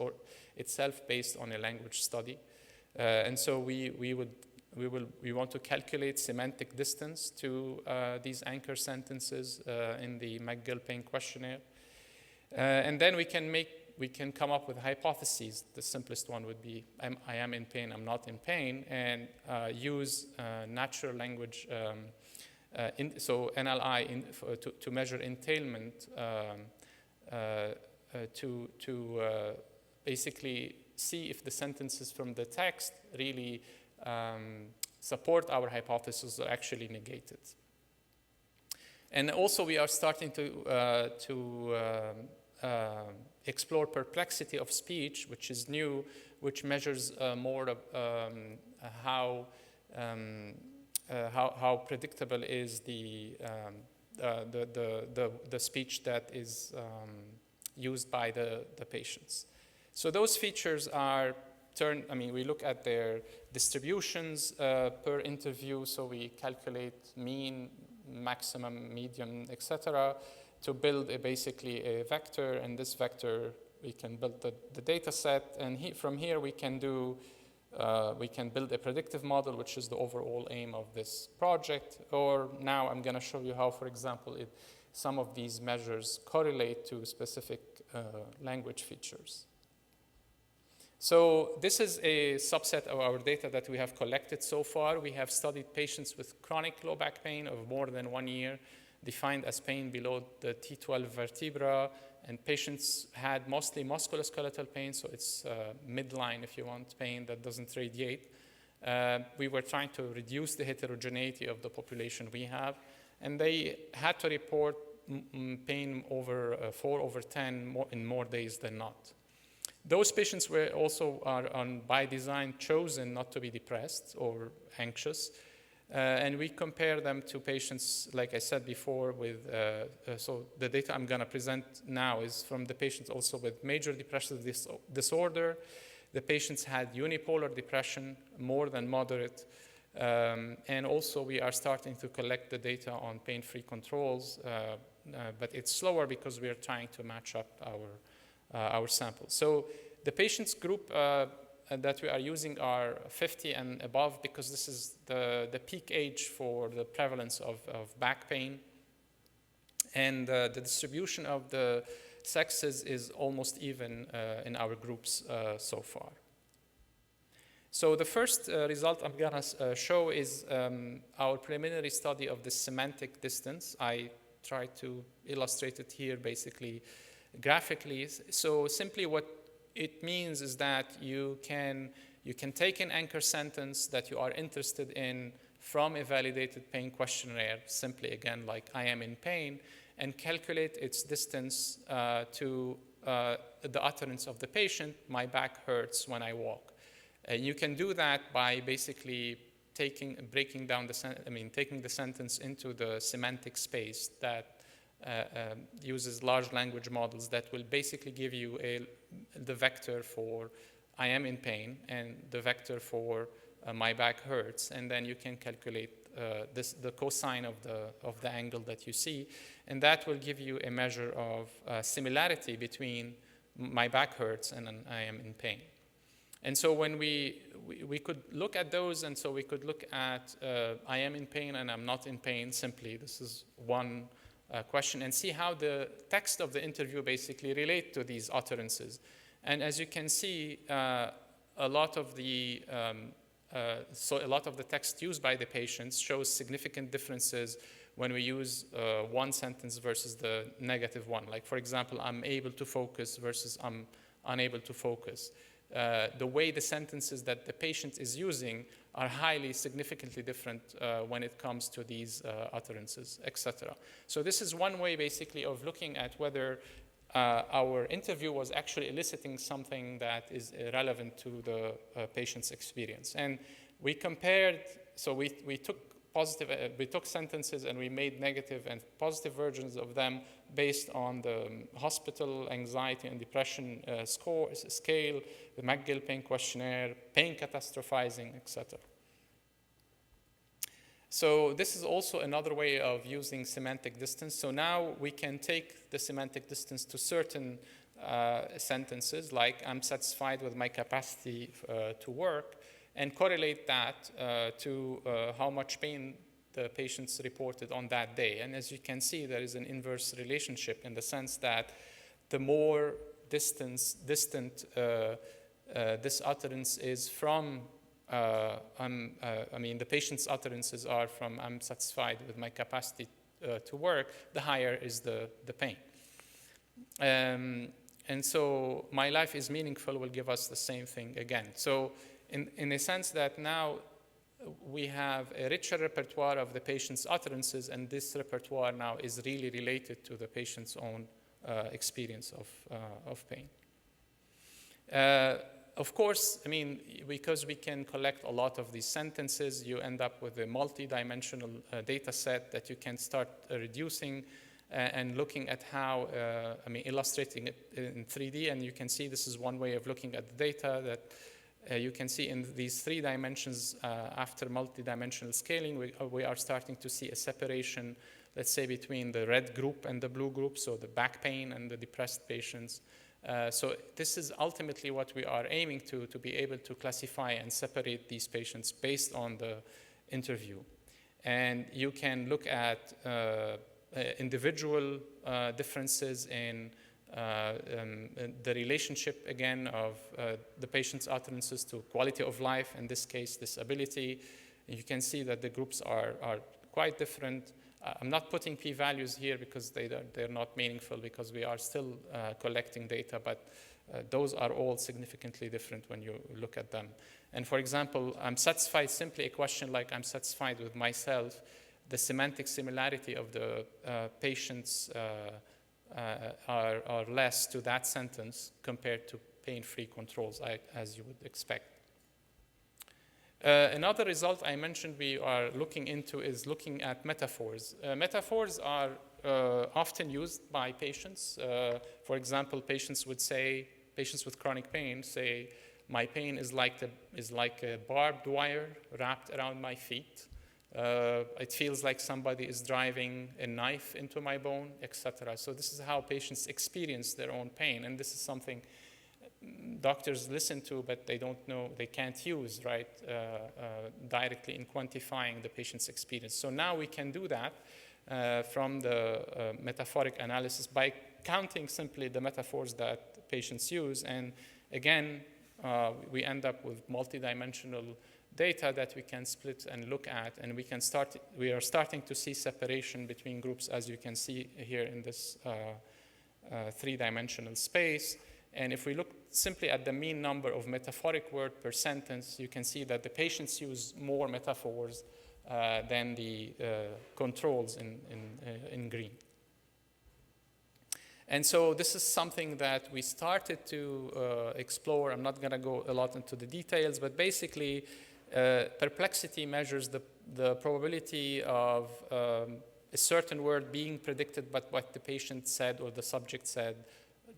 itself based on a language study. And so we would we want to calculate semantic distance to these anchor sentences in the McGill Pain Questionnaire. And then we can come up with hypotheses. The simplest one would be I am in pain, I'm not in pain, and use natural language, so NLI to measure entailment to basically see if the sentences from the text really support our hypothesis or actually negate it. And also we are starting to explore perplexity of speech, which is new, which measures more of how predictable is the speech that is used by the patients. So those features are we look at their distributions per interview, so we calculate mean, maximum, median, etc., to build basically a vector, and this vector we can build the data set, and from here we can build a predictive model, which is the overall aim of this project. Or now I'm going to show you how, for example, some of these measures correlate to specific language features. So this is a subset of our data that we have collected so far. We have studied patients with chronic low back pain of more than 1 year, defined as pain below the T12 vertebra, and patients had mostly musculoskeletal pain, so it's midline, if you want, pain that doesn't radiate. We were trying to reduce the heterogeneity of the population we have, and they had to report pain over 4/10 in more days than not. Those patients were also by design chosen not to be depressed or anxious. And we compare them to patients, like I said before, with, so the data I'm going to present now is from the patients also with major depressive disorder. The patients had unipolar depression, more than moderate. And also we are starting to collect the data on pain-free controls, but it's slower because we are trying to match up our samples. So the patients group that we are using are 50 and above, because this is the peak age for the prevalence of back pain. And the distribution of the sexes is almost even in our groups so far. So the first result I'm going to show is our preliminary study of the semantic distance. I tried to illustrate it here basically graphically. So simply what it means is that you can take an anchor sentence that you are interested in from a validated pain questionnaire, simply again like I am in pain, and calculate its distance to the utterance of the patient, my back hurts when I walk. You can do that by basically taking the sentence into the semantic space that uses large language models that will basically give you the vector for I am in pain and the vector for my back hurts, and then you can calculate the cosine of the angle that you see, and that will give you a measure of similarity between my back hurts and I am in pain. And so when we could look at those, and so we could look at I am in pain and I'm not in pain simply. This is one question, and see how the text of the interview basically relate to these utterances. And as you can see, a lot of the text used by the patients shows significant differences when we use one sentence versus the negative one. Like, for example, I'm able to focus versus I'm unable to focus. The way the sentences that the patient is using are highly significantly different when it comes to these utterances, etc. So this is one way basically of looking at whether our interview was actually eliciting something that is relevant to the patient's experience. And we compared, so we took sentences and we made negative and positive versions of them based on the hospital anxiety and depression scale, the McGill Pain Questionnaire, pain catastrophizing, etc. So this is also another way of using semantic distance. So now we can take the semantic distance to certain sentences, like I'm satisfied with my capacity to work, and correlate that to how much pain the patients reported on that day. And as you can see, there is an inverse relationship in the sense that the more distant this utterance is from, the patient's utterances are from I'm satisfied with my capacity to work, the higher is the pain. And so my life is meaningful will give us the same thing again. So in a sense that now we have a richer repertoire of the patient's utterances, and this repertoire now is really related to the patient's own experience of pain. Of course, because we can collect a lot of these sentences, you end up with a multi-dimensional data set that you can start reducing and looking at how, illustrating it in 3D, and you can see this is one way of looking at the data that you can see in these 3 dimensions after multi-dimensional scaling, we are starting to see a separation, let's say, between the red group and the blue group, so the back pain and the depressed patients. So this is ultimately what we are aiming to be able to classify and separate these patients based on the interview. And you can look at individual differences in the relationship, again, of the patient's utterances to quality of life, in this case, disability. And you can see that the groups are quite different. I'm not putting p-values here because they're not meaningful, because we are still collecting data, but those are all significantly different when you look at them. And for example, I'm satisfied, simply a question like I'm satisfied with myself, the semantic similarity of the patients are less to that sentence compared to pain-free controls, as you would expect. Another result I mentioned we are looking into is looking at metaphors. Metaphors are often used by patients. For example, patients with chronic pain say, my pain is like a barbed wire wrapped around my feet. It feels like somebody is driving a knife into my bone, etc. So this is how patients experience their own pain, and this is something doctors listen to, but they don't know, they can't use, right, directly in quantifying the patient's experience. So now we can do that from the metaphoric analysis by counting simply the metaphors that patients use, and again, we end up with multidimensional data that we can split and look at, and we are starting to see separation between groups, as you can see here in this 3-dimensional space. And if we look simply at the mean number of metaphoric words per sentence, you can see that the patients use more metaphors than the controls in green. And so this is something that we started to explore. I'm not going to go a lot into the details, but basically, perplexity measures the probability of a certain word being predicted by what the patient said or the subject said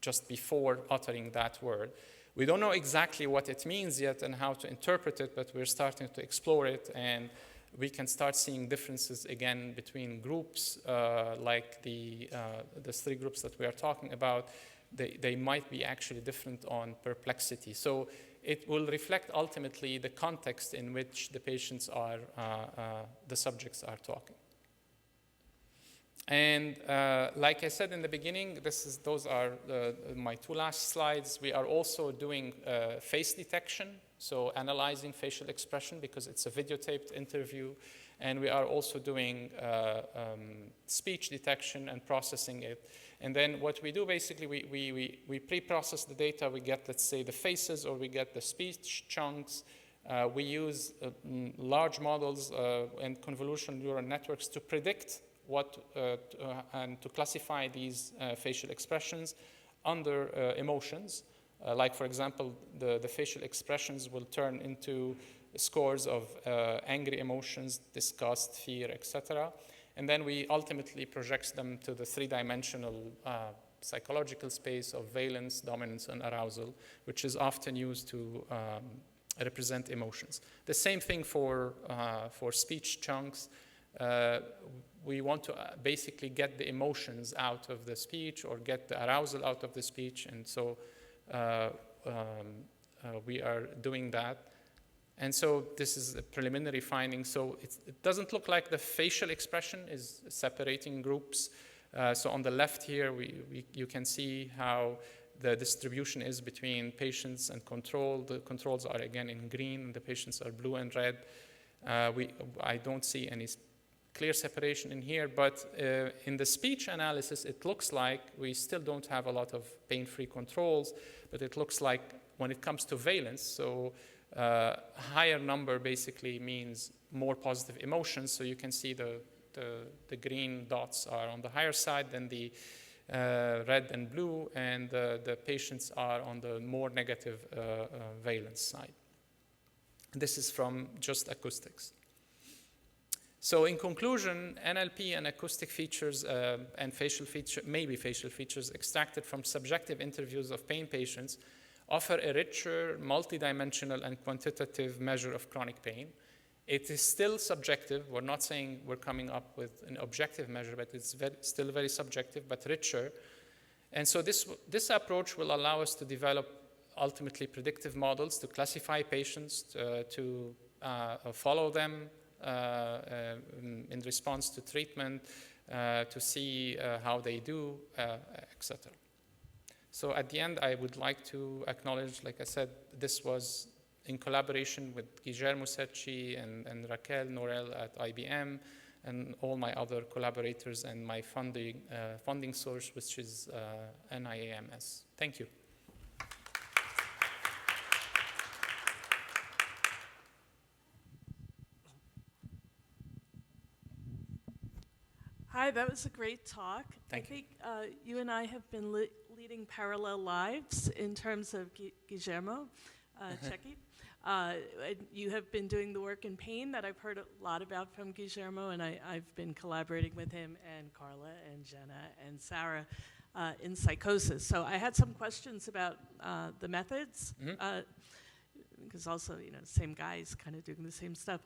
just before uttering that word. We don't know exactly what it means yet and how to interpret it, but we're starting to explore it, and we can start seeing differences again between groups, like the 3 groups that we are talking about. They might be actually different on perplexity. So it will reflect ultimately the context in which the patients are, the subjects are talking. And like I said in the beginning, those are my 2 last slides. We are also doing face detection, so analyzing facial expression because it's a videotaped interview. And we are also doing speech detection and processing it. And then what we do basically, we pre-process the data. We get, let's say, the faces, or we get the speech chunks. We use large models and convolutional neural networks to predict and to classify these facial expressions under emotions. Like, for example, the facial expressions will turn into scores of angry emotions, disgust, fear, etc. And then we ultimately project them to the 3-dimensional psychological space of valence, dominance, and arousal, which is often used to represent emotions. The same thing for speech chunks. We want to basically get the emotions out of the speech or get the arousal out of the speech, and so we are doing that. And so this is a preliminary finding. So it doesn't look like the facial expression is separating groups. So on the left here, you can see how the distribution is between patients and control. The controls are again in green, and the patients are blue and red. I don't see any clear separation in here, but in the speech analysis, it looks like we still don't have a lot of pain-free controls, but it looks like when it comes to valence, so higher number basically means more positive emotions. So you can see the green dots are on the higher side than the red and blue, and the patients are on the more negative valence side. This is from just acoustics. So in conclusion, NLP and acoustic features and maybe facial features extracted from subjective interviews of pain patients offer a richer, multidimensional, and quantitative measure of chronic pain. It is still subjective. We're not saying we're coming up with an objective measure, but it's still very subjective, but richer. And so this approach will allow us to develop ultimately predictive models to classify patients, to follow them in response to treatment, to see how they do, etc. So at the end, I would like to acknowledge, like I said, this was in collaboration with Guillermo Secchi and Raquel Norel at IBM, and all my other collaborators, and my funding source, which is NIAMS. Thank you. Hi, that was a great talk. Thank you. I think you and I have been leading parallel lives in terms of Guillermo Secchi. You have been doing the work in pain that I've heard a lot about from Guillermo, and I've been collaborating with him and Carla and Jenna and Sara in psychosis. So I had some questions about the methods. Because also, same guys kind of doing the same stuff.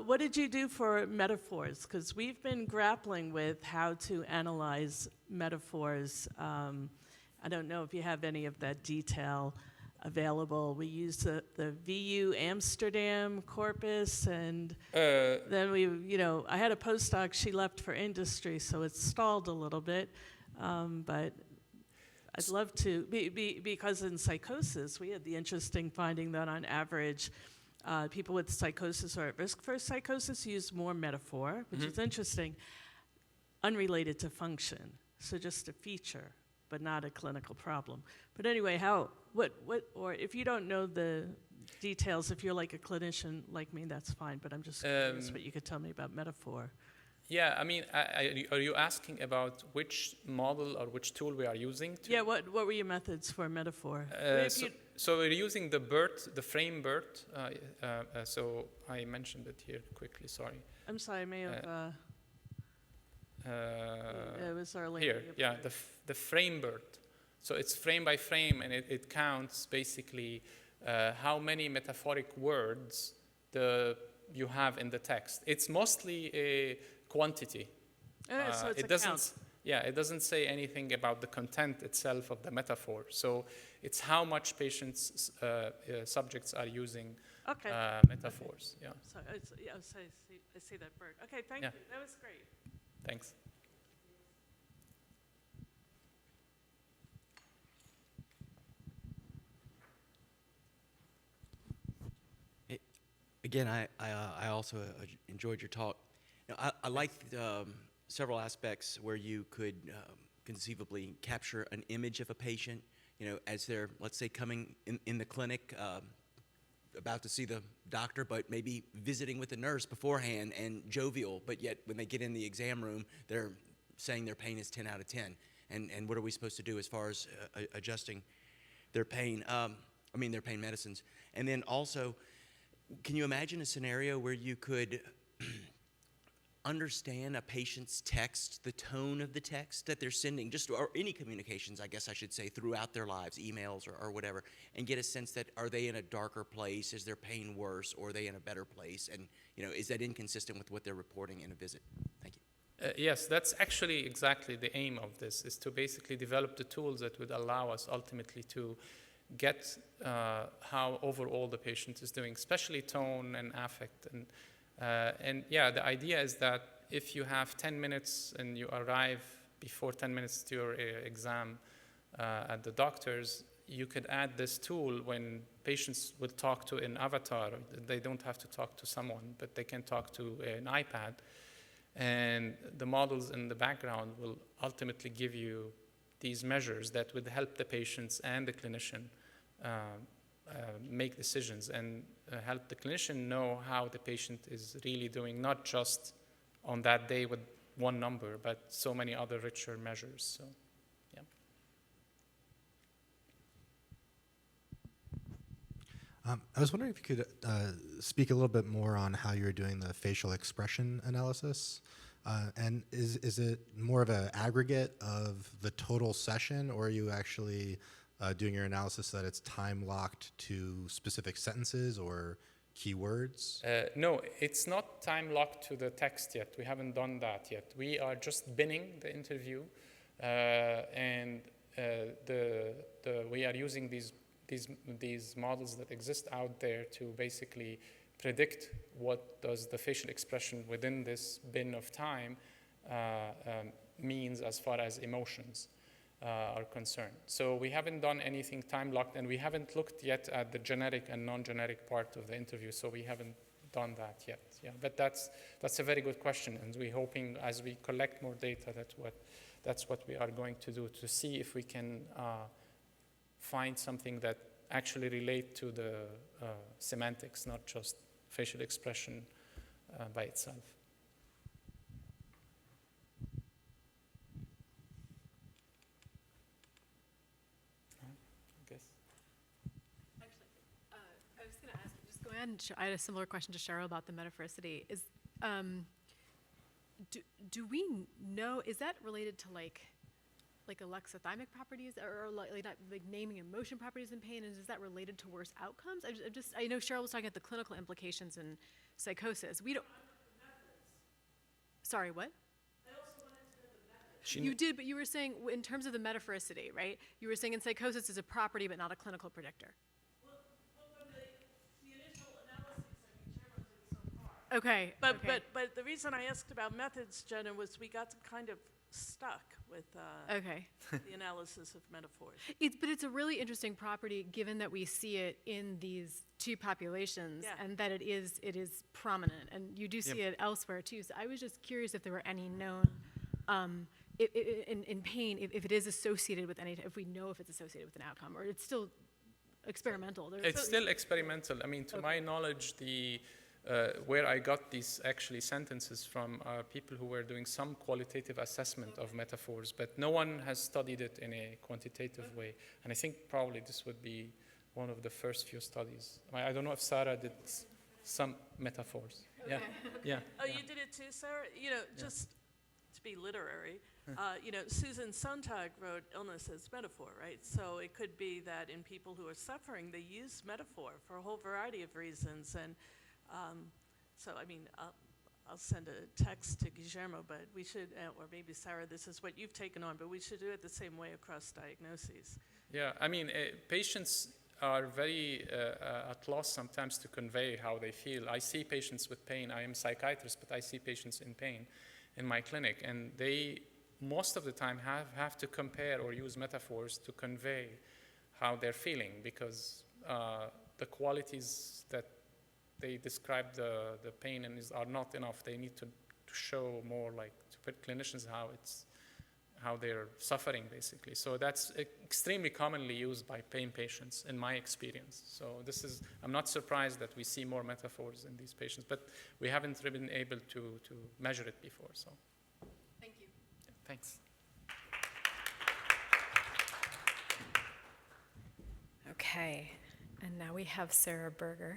What did you do for metaphors? Because we've been grappling with how to analyze metaphors. I don't know if you have any of that detail available. We used the VU Amsterdam corpus, and then I had a postdoc, she left for industry, so it stalled a little bit. But I'd love to, because in psychosis, we had the interesting finding that on average, people with psychosis or at risk for psychosis use more metaphor, which is interesting, unrelated to function. So just a feature, but not a clinical problem. But anyway, or if you don't know the details, if you're like a clinician like me, that's fine, but I'm just curious what you could tell me about metaphor. Yeah, I mean, are you asking about which model or which tool we are using? Yeah, what were your methods for metaphor? So we're using the frame BERT. So I mentioned it here quickly, sorry. I'm sorry, I may have... it was early. Here, yeah, the frame BERT. So it's frame by frame, and it counts basically how many metaphoric words you have in the text. It's mostly a quantity. So it's it doesn't. Yeah, it doesn't say anything about the content itself of the metaphor. So it's how much subjects are using metaphors. Okay. Yeah. So I see that bird. Okay, thank you. That was great. Thanks. Again, I also enjoyed your talk. I liked several aspects where you could conceivably capture an image of a patient, as they're, let's say, coming in the clinic, about to see the doctor, but maybe visiting with the nurse beforehand and jovial, but yet when they get in the exam room, they're saying their pain is 10 out of 10. And what are we supposed to do as far as adjusting their pain, their pain medicines? And then also, can you imagine a scenario where you could understand a patient's text, the tone of the text that they're sending, or any communications, I guess I should say, throughout their lives, emails or whatever, and get a sense that, are they in a darker place? Is their pain worse? Or are they in a better place? And, is that inconsistent with what they're reporting in a visit? Thank you. Yes, that's actually exactly the aim of this, is to basically develop the tools that would allow us ultimately to get how overall the patient is doing, especially tone and affect. And yeah, the idea is that if you have 10 minutes and you arrive before 10 minutes to your exam at the doctor's, you could add this tool when patients will talk to an avatar. They don't have to talk to someone, but they can talk to an iPad. And the models in the background will ultimately give you these measures that would help the patients and the clinician make decisions and help the clinician know how the patient is really doing, not just on that day with one number, but so many other richer measures. So, yeah. I was wondering if you could speak a little bit more on how you're doing the facial expression analysis. And is it more of an aggregate of the total session, or are you actually doing your analysis so that it's time locked to specific sentences or keywords? No, it's not time locked to the text yet. We haven't done that yet. We are just binning the interview, and we are using these models that exist out there to basically predict what does the facial expression within this bin of time means as far as emotions are concerned. So we haven't done anything time locked, and we haven't looked yet at the generic and non-generic part of the interview, so we haven't done that yet. Yeah, but that's a very good question, and we're hoping as we collect more data that's what we are going to do, to see if we can find something that actually relate to the semantics, not just facial expression by itself. I was going to ask, just go ahead and I had a similar question to Cheryl about the metaphoricity. Do we know, is that related to like alexithymic properties or like naming emotion properties in pain, and is that related to worse outcomes? I know Cheryl was talking about the clinical implications in psychosis. We don't. Sorry, what? You did, but you were saying in terms of the metaphoricity, right? You were saying in psychosis is a property but not a clinical predictor. Well, from the initial analysis that so far. Okay. But the reason I asked about methods, Jenna, was we got kind of stuck with the analysis of metaphors. But it's a really interesting property given that we see it in these two populations, and that it is prominent, and you do see it elsewhere too. So I was just curious if there were any known in pain, if it is associated with any, if we know if it's associated with an outcome, or it's still experimental. It's still experimental. I mean, to my knowledge, where I got these actually sentences from are people who were doing some qualitative assessment of metaphors, but no one has studied it in a quantitative way. And I think probably this would be one of the first few studies. I don't know if Sara did some metaphors. Okay. Yeah. Oh, you did it too, Sara? Just to be literary, Susan Sontag wrote illness as metaphor, right? So it could be that in people who are suffering, they use metaphor for a whole variety of reasons. And so, I mean, I'll send a text to Guillermo, but we should, or maybe Sara, this is what you've taken on, but we should do it the same way across diagnoses. Yeah, I mean, patients are very at loss sometimes to convey how they feel. I see patients with pain. I am a psychiatrist, but I see patients in pain in my clinic, and they most of the time have to compare or use metaphors to convey how they're feeling, because the qualities that they describe the pain and are not enough. They need to show more, like to put clinicians how they're suffering basically. So that's extremely commonly used by pain patients in my experience. So I'm not surprised that we see more metaphors in these patients, but we haven't really been able to measure it before. So thank you. Yeah, thanks. Okay, and now we have Sara Berger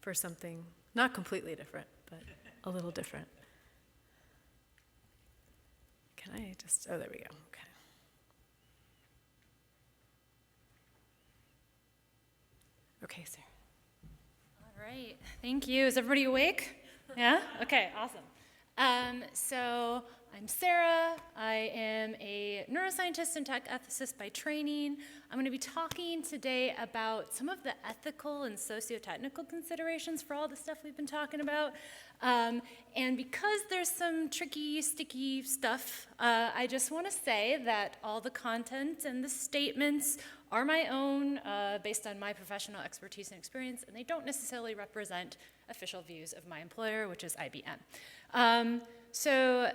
for something not completely different, but a little different. Can I just, oh, there we go, okay. Okay, Sara. All right, thank you. Is everybody awake? Yeah? Okay, awesome. So I'm Sara. I am a neuroscientist and tech ethicist by training. I'm going to be talking today about some of the ethical and socio-technical considerations for all the stuff we've been talking about. And because there's some tricky, sticky stuff, I just want to say that all the content and the statements are my own, based on my professional expertise and experience, and they don't necessarily represent official views of my employer, which is IBM. So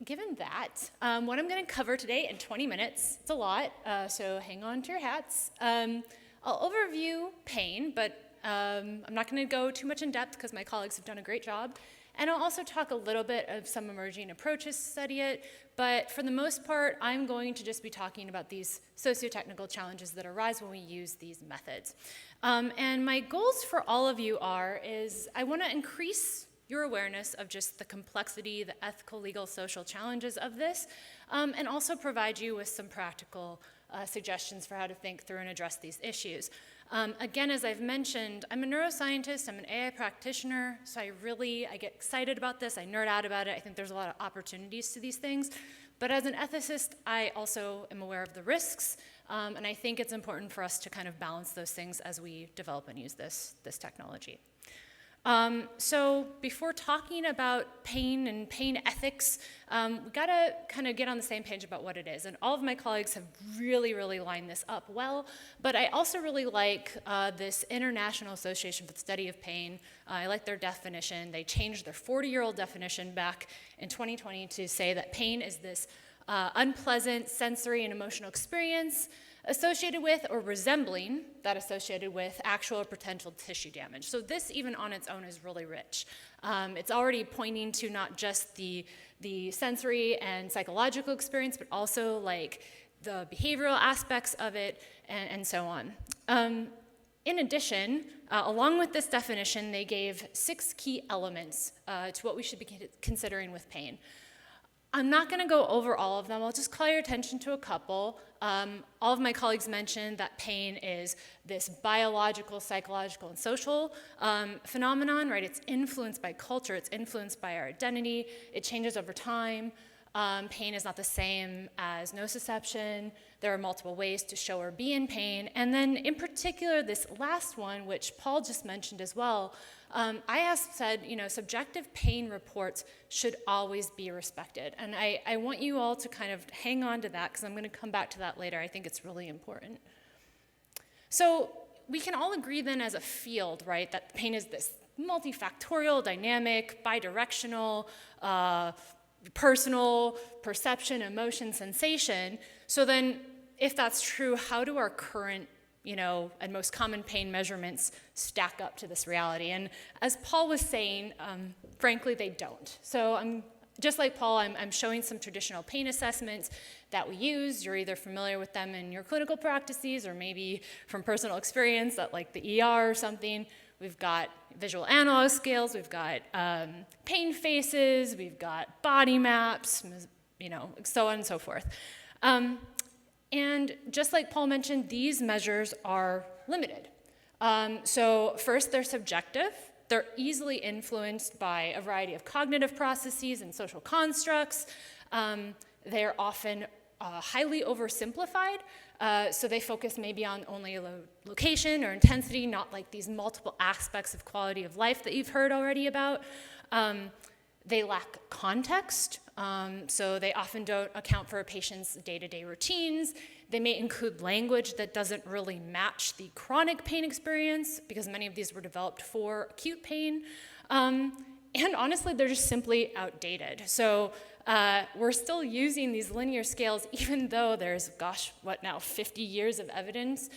given that, what I'm going to cover today in 20 minutes, it's a lot, so hang on to your hats. I'll overview pain, but I'm not going to go too much in depth because my colleagues have done a great job. And I'll also talk a little bit of some emerging approaches to study it, but for the most part, I'm going to just be talking about these socio-technical challenges that arise when we use these methods. And my goals for all of you is I want to increase your awareness of just the complexity, the ethical, legal, social challenges of this, and also provide you with some practical suggestions for how to think through and address these issues. Again, as I've mentioned, I'm a neuroscientist, I'm an AI practitioner, so I get excited about this, I nerd out about it, I think there's a lot of opportunities to these things. But as an ethicist, I also am aware of the risks, and I think it's important for us to kind of balance those things as we develop and use this technology. So before talking about pain and pain ethics, we gotta kind of get on the same page about what it is. And all of my colleagues have really, really lined this up well, but I also really like this International Association for the Study of Pain. I like their definition. They changed their 40-year-old definition back in 2020 to say that pain is this unpleasant sensory and emotional experience associated with or resembling that associated with actual or potential tissue damage. So this, even on its own, is really rich. It's already pointing to not just the sensory and psychological experience, but also like the behavioral aspects of it and so on. In addition, along with this definition, they gave 6 key elements to what we should be considering with pain. I'm not going to go over all of them. I'll just call your attention to a couple. All of my colleagues mentioned that pain is this biological, psychological, and social phenomenon, right? It's influenced by culture. It's influenced by our identity. It changes over time. Pain is not the same as nociception. There are multiple ways to show or be in pain. And then in particular, this last one, which Paul just mentioned as well, I said, subjective pain reports should always be respected. And I want you all to kind of hang on to that because I'm going to come back to that later. I think it's really important. So we can all agree then as a field, right, that pain is this multifactorial, dynamic, bidirectional, personal, perception, emotion, sensation. So then if that's true, how do our current and most common pain measurements stack up to this reality? And as Paul was saying, frankly, they don't. So I'm just like Paul, I'm showing some traditional pain assessments that we use. You're either familiar with them in your clinical practices or maybe from personal experience at like the ER or something. We've got visual analog scales, we've got pain faces, we've got body maps, so on and so forth. And just like Paul mentioned, these measures are limited. So first, they're subjective. They're easily influenced by a variety of cognitive processes and social constructs. They're often highly oversimplified. So they focus maybe on only a location or intensity, not like these multiple aspects of quality of life that you've heard already about. They lack context, so they often don't account for a patient's day-to-day routines. They may include language that doesn't really match the chronic pain experience because many of these were developed for acute pain. And honestly, they're just simply outdated. So we're still using these linear scales even though there's, 50 years of evidence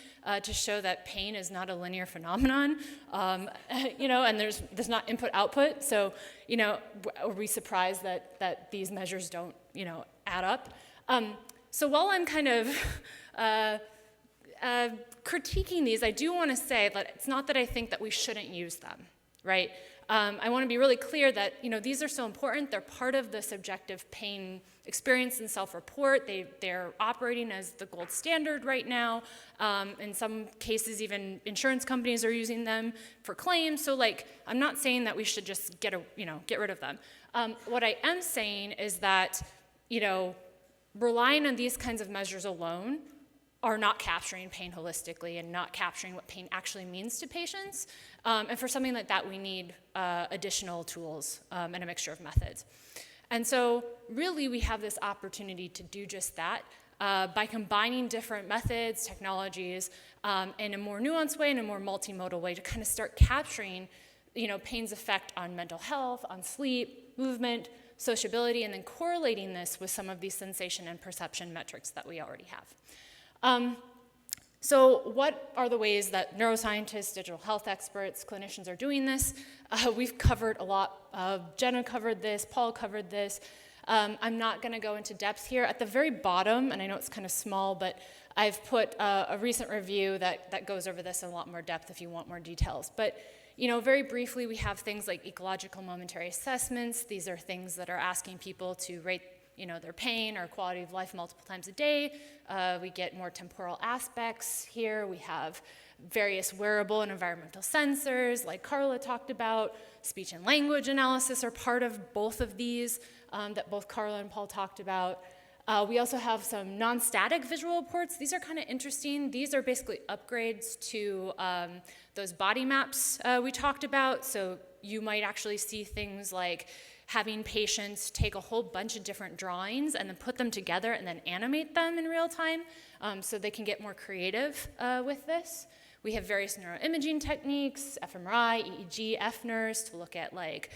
to show that pain is not a linear phenomenon, and there's not input-output. So, are we surprised that these measures don't, add up? So while I'm kind of critiquing these, I do want to say that it's not that I think that we shouldn't use them, right? I want to be really clear that these are so important. They're part of the subjective pain experience and self-report. They're operating as the gold standard right now. In some cases, even insurance companies are using them for claims. So like, I'm not saying that we should just get rid of them. What I am saying is that, relying on these kinds of measures alone are not capturing pain holistically and not capturing what pain actually means to patients. And for something like that, we need additional tools and a mixture of methods. And so really, we have this opportunity to do just that by combining different methods, technologies, in a more nuanced way, in a more multimodal way, to kind of start capturing pain's effect on mental health, on sleep, movement, sociability, and then correlating this with some of these sensation and perception metrics that we already have. So what are the ways that neuroscientists, digital health experts, clinicians are doing this? We've covered a lot. Jenna covered this, Paul covered this. I'm not going to go into depth here. At the very bottom, and I know it's kind of small, but I've put a recent review that goes over this in a lot more depth if you want more details. But very briefly, we have things like ecological momentary assessments. These are things that are asking people to rate their pain or quality of life multiple times a day. We get more temporal aspects here. We have various wearable and environmental sensors, like Carla talked about. Speech and language analysis are part of both of these that both Carla and Paul talked about. We also have some non-static visual reports. These are kind of interesting. These are basically upgrades to those body maps we talked about. So you might actually see things like having patients take a whole bunch of different drawings and then put them together and then animate them in real time so they can get more creative with this. We have various neuroimaging techniques, fMRI, EEG, FNIRS, to look at like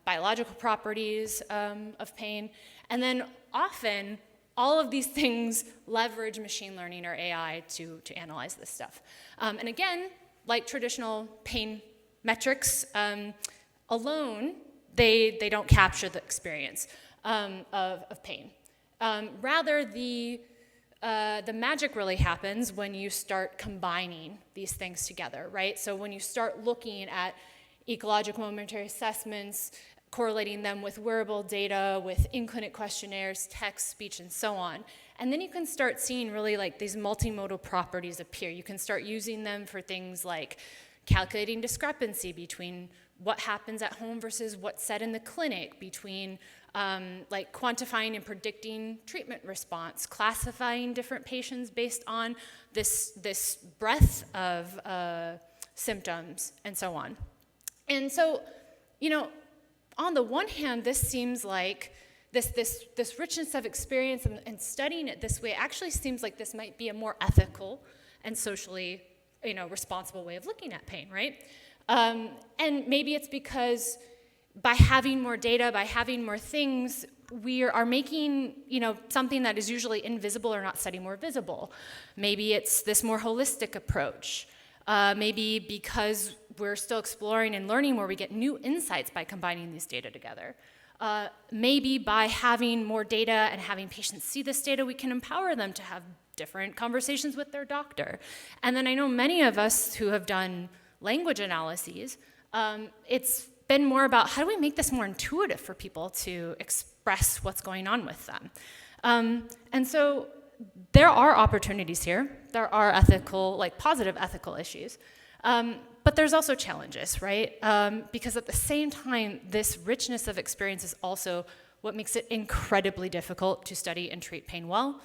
biological properties of pain. And then often, all of these things leverage machine learning or AI to analyze this stuff. And again, like traditional pain metrics alone, they don't capture the experience of pain. Rather, the magic really happens when you start combining these things together, right? So when you start looking at ecological momentary assessments, correlating them with wearable data, with in-clinic questionnaires, text, speech, and so on. And then you can start seeing really like these multimodal properties appear. You can start using them for things like calculating discrepancy between what happens at home versus what's said in the clinic, between like quantifying and predicting treatment response, classifying different patients based on this breadth of symptoms, and so on. And so, on the one hand, this seems like this richness of experience and studying it this way actually seems like this might be a more ethical and socially, responsible way of looking at pain, right? And maybe it's because by having more data, by having more things, we are making, something that is usually invisible or not studied more visible. Maybe it's this more holistic approach. Maybe because we're still exploring and learning more, we get new insights by combining these data together. Maybe by having more data and having patients see this data, we can empower them to have different conversations with their doctor. And then I know many of us who have done language analyses, it's been more about how do we make this more intuitive for people to express what's going on with them. And so there are opportunities here. There are ethical, positive ethical issues. But there's also challenges, right? Because at the same time, this richness of experience is also what makes it incredibly difficult to study and treat pain well.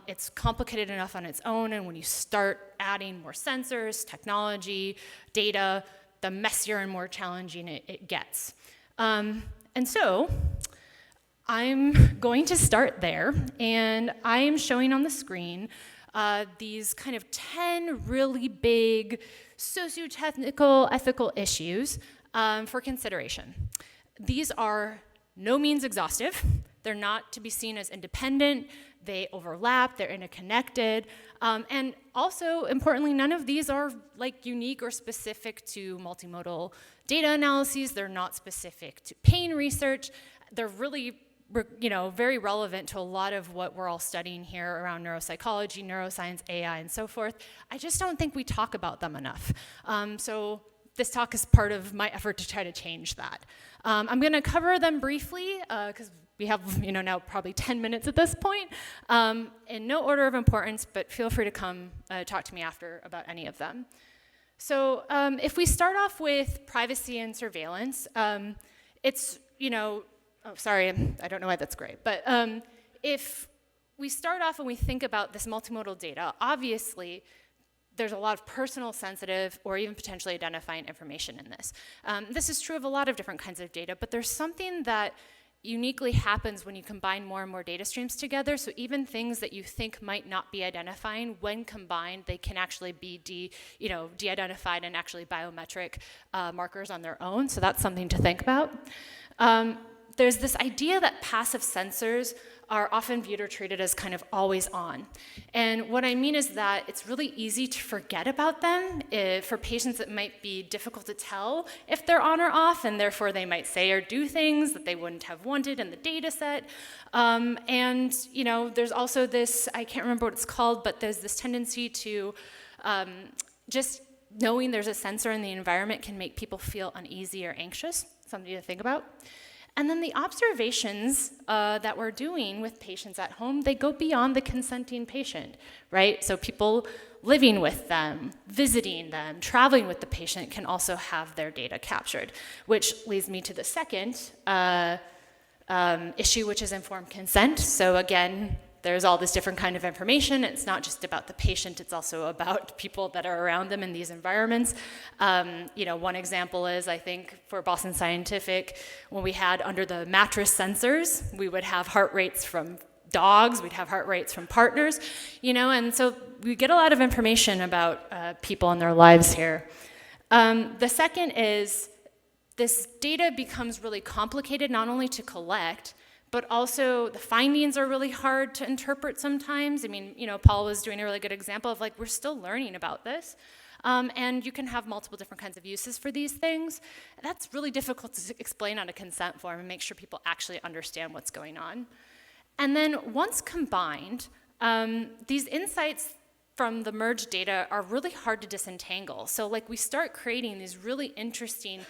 It's complicated enough on its own, and when you start adding more sensors, technology, data, the messier and more challenging it gets. And so I'm going to start there, and I am showing on the screen these kind of 10 really big socio-technical ethical issues for consideration. These are no means exhaustive. They're not to be seen as independent. They overlap, they're interconnected. And also, importantly, none of these are unique or specific to multimodal data analyses. They're not specific to pain research. They're really very relevant to a lot of what we're all studying here around neuropsychology, neuroscience, AI, and so forth. I just don't think we talk about them enough. So this talk is part of my effort to try to change that. I'm going to cover them briefly because we have, now probably 10 minutes at this point, in no order of importance, but feel free to come talk to me after about any of them. So if we start off with privacy and surveillance, it's, oh, sorry, I don't know why that's great, but if we start off and we think about this multimodal data, obviously, there's a lot of personal, sensitive, or even potentially identifying information in this. This is true of a lot of different kinds of data, but there's something that uniquely happens when you combine more and more data streams together. So even things that you think might not be identifying, when combined, they can actually be de-identified and actually biometric markers on their own. So that's something to think about. There's this idea that passive sensors are often viewed or treated as kind of always on. And what I mean is that it's really easy to forget about them. For patients, it might be difficult to tell if they're on or off, and therefore they might say or do things that they wouldn't have wanted in the data set. And there's also this, I can't remember what it's called, but there's this tendency to just knowing there's a sensor in the environment can make people feel uneasy or anxious, something to think about. And then the observations that we're doing with patients at home, they go beyond the consenting patient, right? So people living with them, visiting them, traveling with the patient can also have their data captured, which leads me to the second issue, which is informed consent. So again, there's all this different kind of information. It's not just about the patient, it's also about people that are around them in these environments. One example is, I think, for Boston Scientific, when we had under the mattress sensors, we would have heart rates from dogs, we'd have heart rates from partners, and so we get a lot of information about people and their lives here. The second is, this data becomes really complicated, not only to collect, but also the findings are really hard to interpret sometimes. I mean, Paul was doing a really good example of we're still learning about this. And you can have multiple different kinds of uses for these things. That's really difficult to explain on a consent form and make sure people actually understand what's going on. And then once combined, these insights from the merged data are really hard to disentangle. So we start creating these really interesting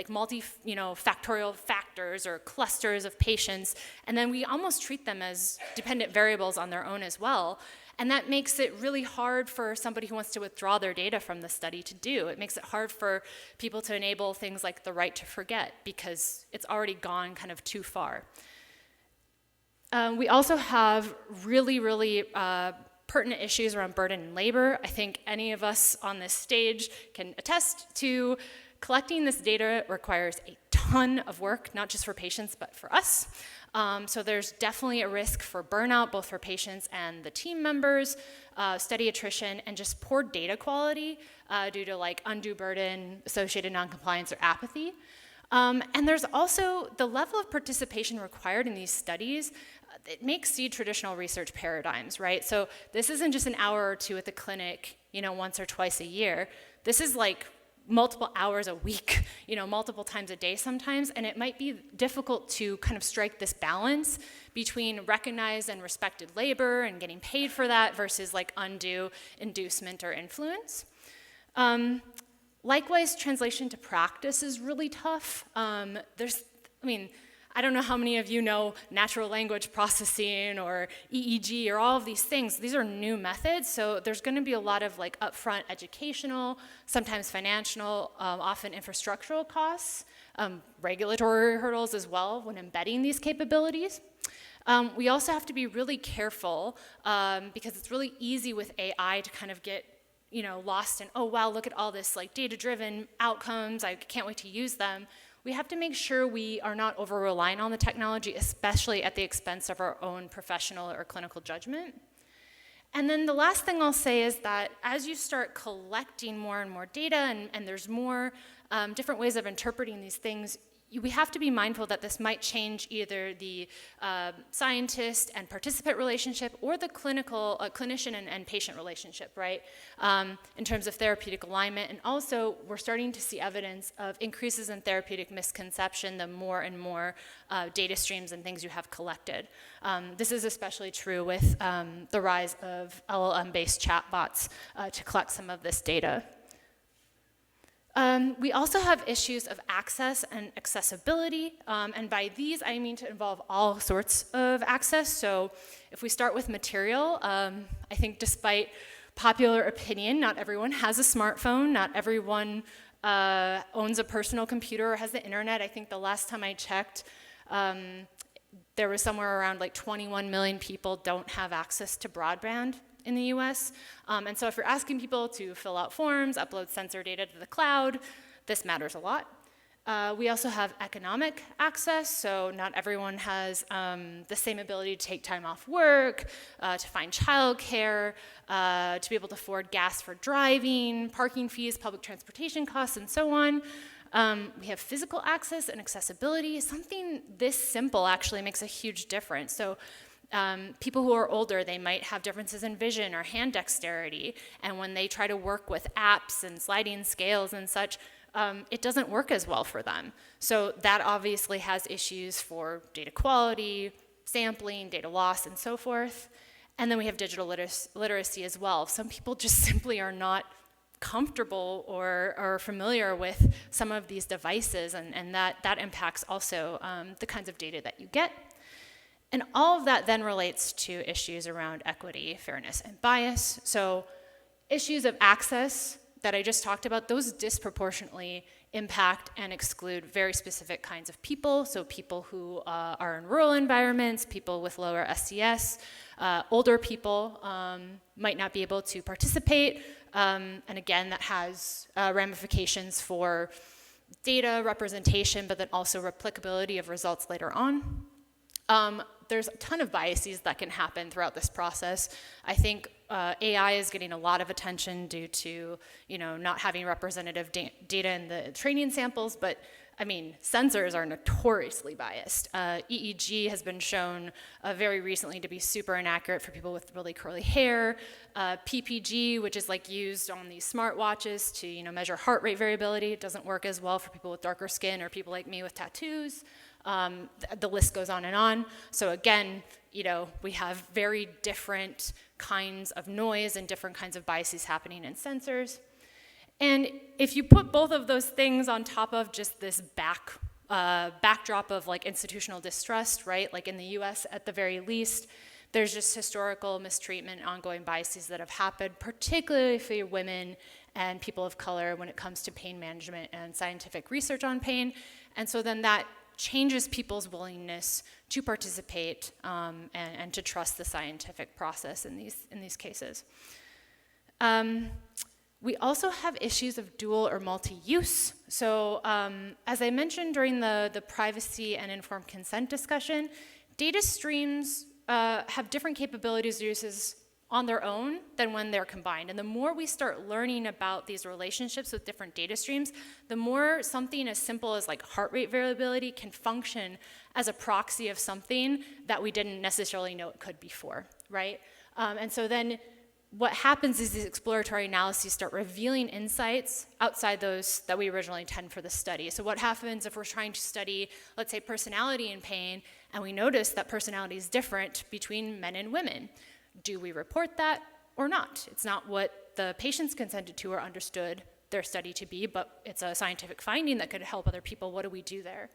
multi-factorial factors or clusters of patients, and then we almost treat them as dependent variables on their own as well. And that makes it really hard for somebody who wants to withdraw their data from the study to do. It makes it hard for people to enable things like the right to forget because it's already gone kind of too far. We also have really pertinent issues around burden and labor. I think any of us on this stage can attest to collecting this data requires a ton of work, not just for patients, but for us. So there's definitely a risk for burnout, both for patients and the team members, steady attrition, and just poor data quality due to undue burden, associated noncompliance, or apathy. And there's also the level of participation required in these studies. It makes exceed traditional research paradigms, right? So this isn't just an hour or two at the clinic, once or twice a year. This is multiple hours a week, multiple times a day sometimes, and it might be difficult to kind of strike this balance between recognized and respected labor and getting paid for that versus undue inducement or influence. Likewise, translation to practice is really tough. I don't know how many of you know natural language processing or EEG or all of these things. These are new methods, so there's going to be a lot of upfront educational, sometimes financial, often infrastructural costs, regulatory hurdles as well when embedding these capabilities. We also have to be really careful because it's really easy with AI to kind of get lost in, oh wow, look at all this data-driven outcomes, I can't wait to use them. We have to make sure we are not over-relying on the technology, especially at the expense of our own professional or clinical judgment. And then the last thing I'll say is that as you start collecting more and more data and there's more different ways of interpreting these things, we have to be mindful that this might change either the scientist and participant relationship or the clinician and patient relationship, right? In terms of therapeutic alignment. And also, we're starting to see evidence of increases in therapeutic misconception the more and more data streams and things you have collected. This is especially true with the rise of LLM-based chatbots to collect some of this data. We also have issues of access and accessibility, and by these I mean to involve all sorts of access. So if we start with material, I think despite popular opinion, not everyone has a smartphone, not everyone owns a personal computer or has the internet. I think the last time I checked, there was somewhere around like 21 million people don't have access to broadband in the US. And so if you're asking people to fill out forms, upload sensor data to the cloud, this matters a lot. We also have economic access, so not everyone has the same ability to take time off work, to find childcare, to be able to afford gas for driving, parking fees, public transportation costs, and so on. We have physical access and accessibility. Something this simple actually makes a huge difference. So people who are older, they might have differences in vision or hand dexterity, and when they try to work with apps and sliding scales and such, it doesn't work as well for them. So that obviously has issues for data quality, sampling, data loss, and so forth. And then we have digital literacy as well. Some people just simply are not comfortable or familiar with some of these devices, and that impacts also the kinds of data that you get. And all of that then relates to issues around equity, fairness, and bias. So issues of access that I just talked about, those disproportionately impact and exclude very specific kinds of people. So people who are in rural environments, people with lower SES, older people might not be able to participate. And again, that has ramifications for data representation, but then also replicability of results later on. There's a ton of biases that can happen throughout this process. I think AI is getting a lot of attention due to, not having representative data in the training samples, but I mean, sensors are notoriously biased. EEG has been shown very recently to be super inaccurate for people with really curly hair. PPG, which is like used on these smartwatches to measure heart rate variability, it doesn't work as well for people with darker skin or people like me with tattoos. The list goes on and on. So again, we have very different kinds of noise and different kinds of biases happening in sensors. And if you put both of those things on top of just this backdrop of like institutional distrust, right? Like in the US at the very least, there's just historical mistreatment, ongoing biases that have happened, particularly for women and people of color when it comes to pain management and scientific research on pain. And so then that changes people's willingness to participate and to trust the scientific process in these cases. We also have issues of dual or multi-use. So as I mentioned during the privacy and informed consent discussion, data streams have different capabilities or uses on their own than when they're combined. And the more we start learning about these relationships with different data streams, the more something as simple as like heart rate variability can function as a proxy of something that we didn't necessarily know it could before, right? And so then what happens is these exploratory analyses start revealing insights outside those that we originally intended for the study. So what happens if we're trying to study, let's say, personality in pain, and we notice that personality is different between men and women? Do we report that or not? It's not what the patients consented to or understood their study to be, but it's a scientific finding that could help other people. What do we do there?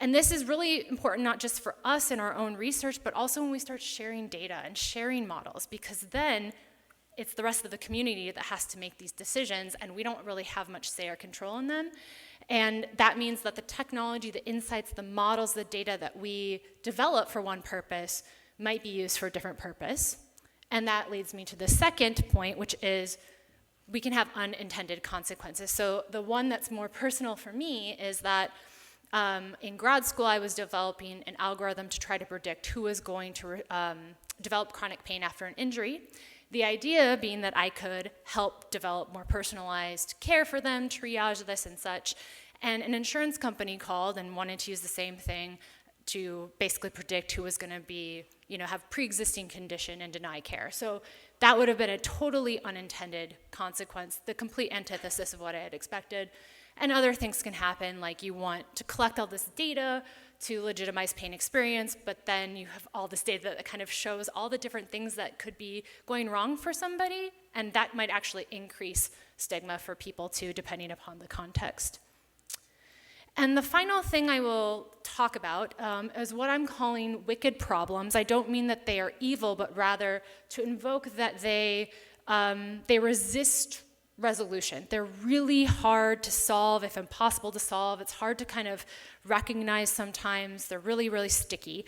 And this is really important not just for us in our own research, but also when we start sharing data and sharing models, because then it's the rest of the community that has to make these decisions, and we don't really have much say or control in them. And that means that the technology, the insights, the models, the data that we develop for one purpose might be used for a different purpose. And that leads me to the second point, which is we can have unintended consequences. So the one that's more personal for me is that in grad school, I was developing an algorithm to try to predict who was going to develop chronic pain after an injury. The idea being that I could help develop more personalized care for them, triage this and such. And an insurance company called and wanted to use the same thing to basically predict who was going to be, have pre-existing condition and deny care. So that would have been a totally unintended consequence, the complete antithesis of what I had expected. And other things can happen, like you want to collect all this data to legitimize pain experience, but then you have all this data that kind of shows all the different things that could be going wrong for somebody, and that might actually increase stigma for people too, depending upon the context. And the final thing I will talk about is what I'm calling wicked problems. I don't mean that they are evil, but rather to invoke that they resist resolution. They're really hard to solve, if impossible to solve. It's hard to kind of recognize sometimes. They're really, really sticky.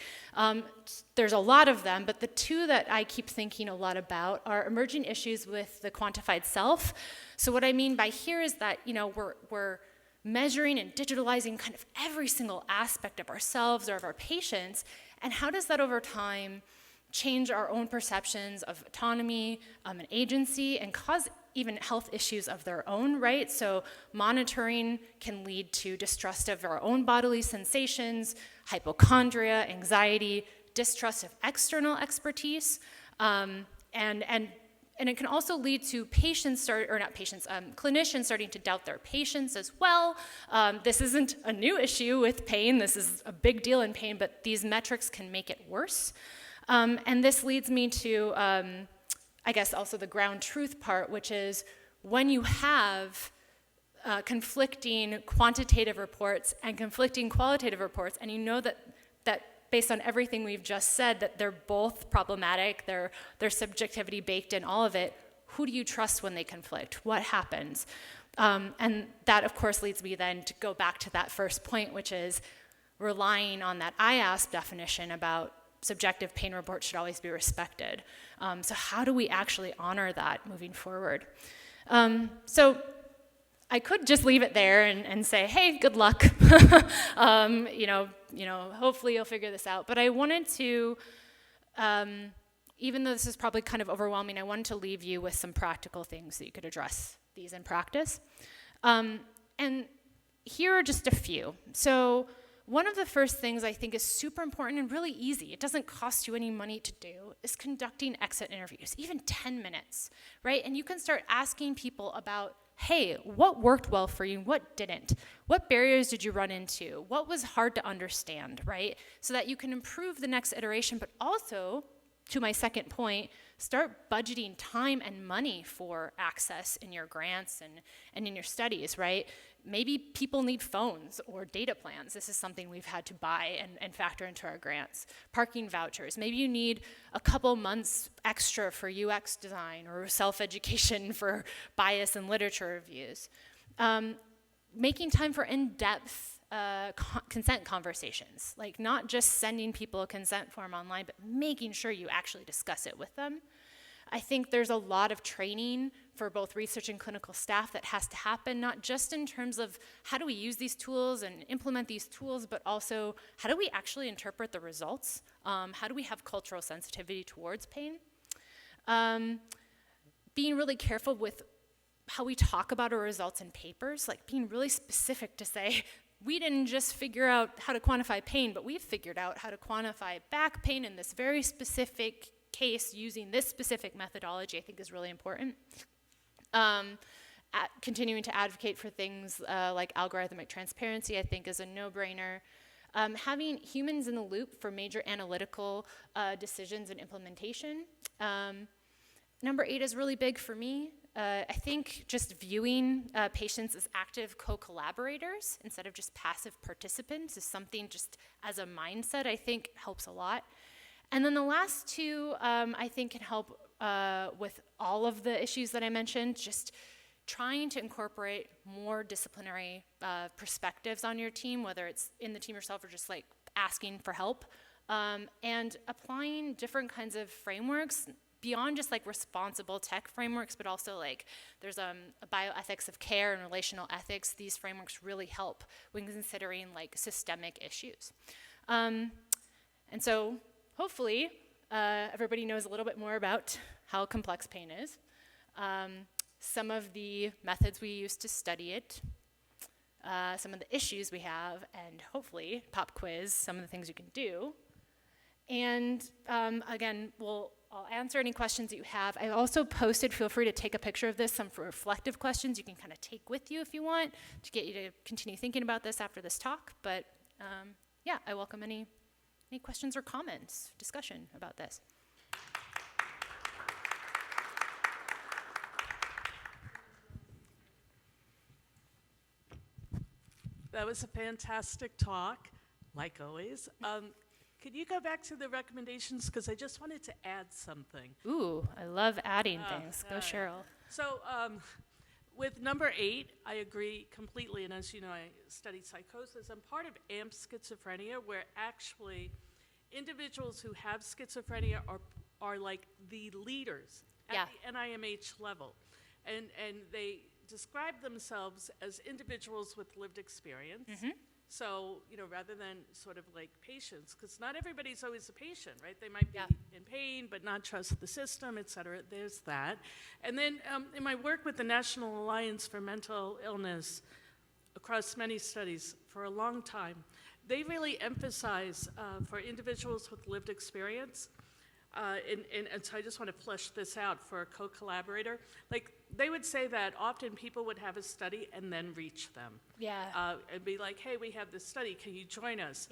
There's a lot of them, but the two that I keep thinking a lot about are emerging issues with the quantified self. So what I mean by here is that, you know, we're measuring and digitalizing kind of every single aspect of ourselves or of our patients, and how does that over time change our own perceptions of autonomy and agency and cause even health issues of their own, right? So monitoring can lead to distrust of our own bodily sensations, hypochondria, anxiety, distrust of external expertise, and it can also lead to clinicians starting to doubt their patients as well. This isn't a new issue with pain. This is a big deal in pain, but these metrics can make it worse. And this leads me to, I guess, also the ground truth part, which is when you have conflicting quantitative reports and conflicting qualitative reports, and you know that based on everything we've just said, that they're both problematic, their subjectivity baked in, all of it, who do you trust when they conflict? What happens? And that, of course, leads me then to go back to that first point, which is relying on that IASP definition about subjective pain reports should always be respected. So how do we actually honor that moving forward? So I could just leave it there and say, hey, good luck. Hopefully you'll figure this out. But I wanted to, even though this is probably kind of overwhelming, I wanted to leave you with some practical things that you could address these in practice. And here are just a few. So one of the first things I think is super important and really easy, it doesn't cost you any money to do, is conducting exit interviews, even 10 minutes, right? And you can start asking people about, hey, what worked well for you, what didn't? What barriers did you run into? What was hard to understand, right? So that you can improve the next iteration, but also, to my second point, start budgeting time and money for access in your grants and in your studies, right? Maybe people need phones or data plans. This is something we've had to buy and factor into our grants. Parking vouchers. Maybe you need a couple months extra for UX design or self-education for bias and literature reviews. Making time for in-depth consent conversations, like not just sending people a consent form online, but making sure you actually discuss it with them. I think there's a lot of training for both research and clinical staff that has to happen, not just in terms of how do we use these tools and implement these tools, but also how do we actually interpret the results? How do we have cultural sensitivity towards pain? Being really careful with how we talk about our results in papers, like being really specific to say, we didn't just figure out how to quantify pain, but we've figured out how to quantify back pain in this very specific case using this specific methodology, I think is really important. Continuing to advocate for things like algorithmic transparency, I think is a no-brainer. Having humans in the loop for major analytical decisions and implementation. Number 8 is really big for me. I think just viewing patients as active co-collaborators instead of just passive participants is something just as a mindset I think helps a lot. And then the last two I think can help with all of the issues that I mentioned, just trying to incorporate more disciplinary perspectives on your team, whether it's in the team yourself or just like asking for help, and applying different kinds of frameworks beyond just like responsible tech frameworks, but also like there's a bioethics of care and relational ethics. These frameworks really help when considering like systemic issues. And so hopefully everybody knows a little bit more about how complex pain is, some of the methods we use to study it, some of the issues we have, and hopefully, pop quiz, some of the things you can do. And again, I'll answer any questions that you have. I also posted, feel free to take a picture of this, some reflective questions you can kind of take with you if you want, to get you to continue thinking about this after this talk. But yeah, I welcome any questions or comments, discussion about this. That was a fantastic talk, like always. Could you go back to the recommendations? Because I just wanted to add something. Ooh, I love adding things. Go, Cheryl. So with number 8, I agree completely. And as you know, I study psychosis. I'm part of AMP schizophrenia, where actually individuals who have schizophrenia are like the leaders at the NIMH level. And they describe themselves as individuals with lived experience. So, you know, rather than sort of like patients, because not everybody's always a patient, right? They might be in pain, but not trust the system, et cetera. There's that. And then in my work with the National Alliance for Mental Illness, across many studies for a long time, they really emphasize for individuals with lived experience, and so I just want to flesh this out for a co-collaborator. Like, they would say that often people would have a study and then reach them. And be like, hey, we have this study, can you join us?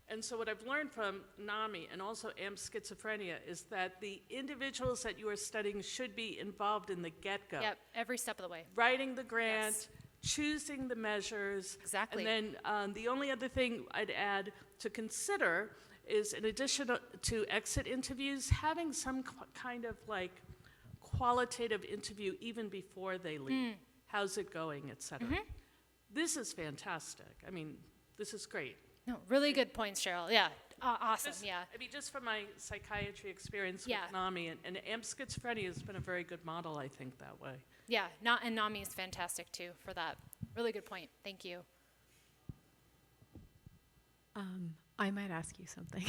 And so what I've learned from NAMI and also AMP schizophrenia is that the individuals that you are studying should be involved in the get-go. Every step of the way. Writing the grant, choosing the measures. Exactly. And then the only other thing I'd add to consider is, in addition to exit interviews, having some kind of like qualitative interview even before they leave. How's it going, et cetera. This is fantastic. I mean, this is great. No, really good points, Cheryl. Yeah, awesome, I mean, just from my psychiatry experience with NAMI, and AMP schizophrenia has been a very good model, I think, that way. And NAMI is fantastic, too, for that. Really good point. Thank you. I might ask you something.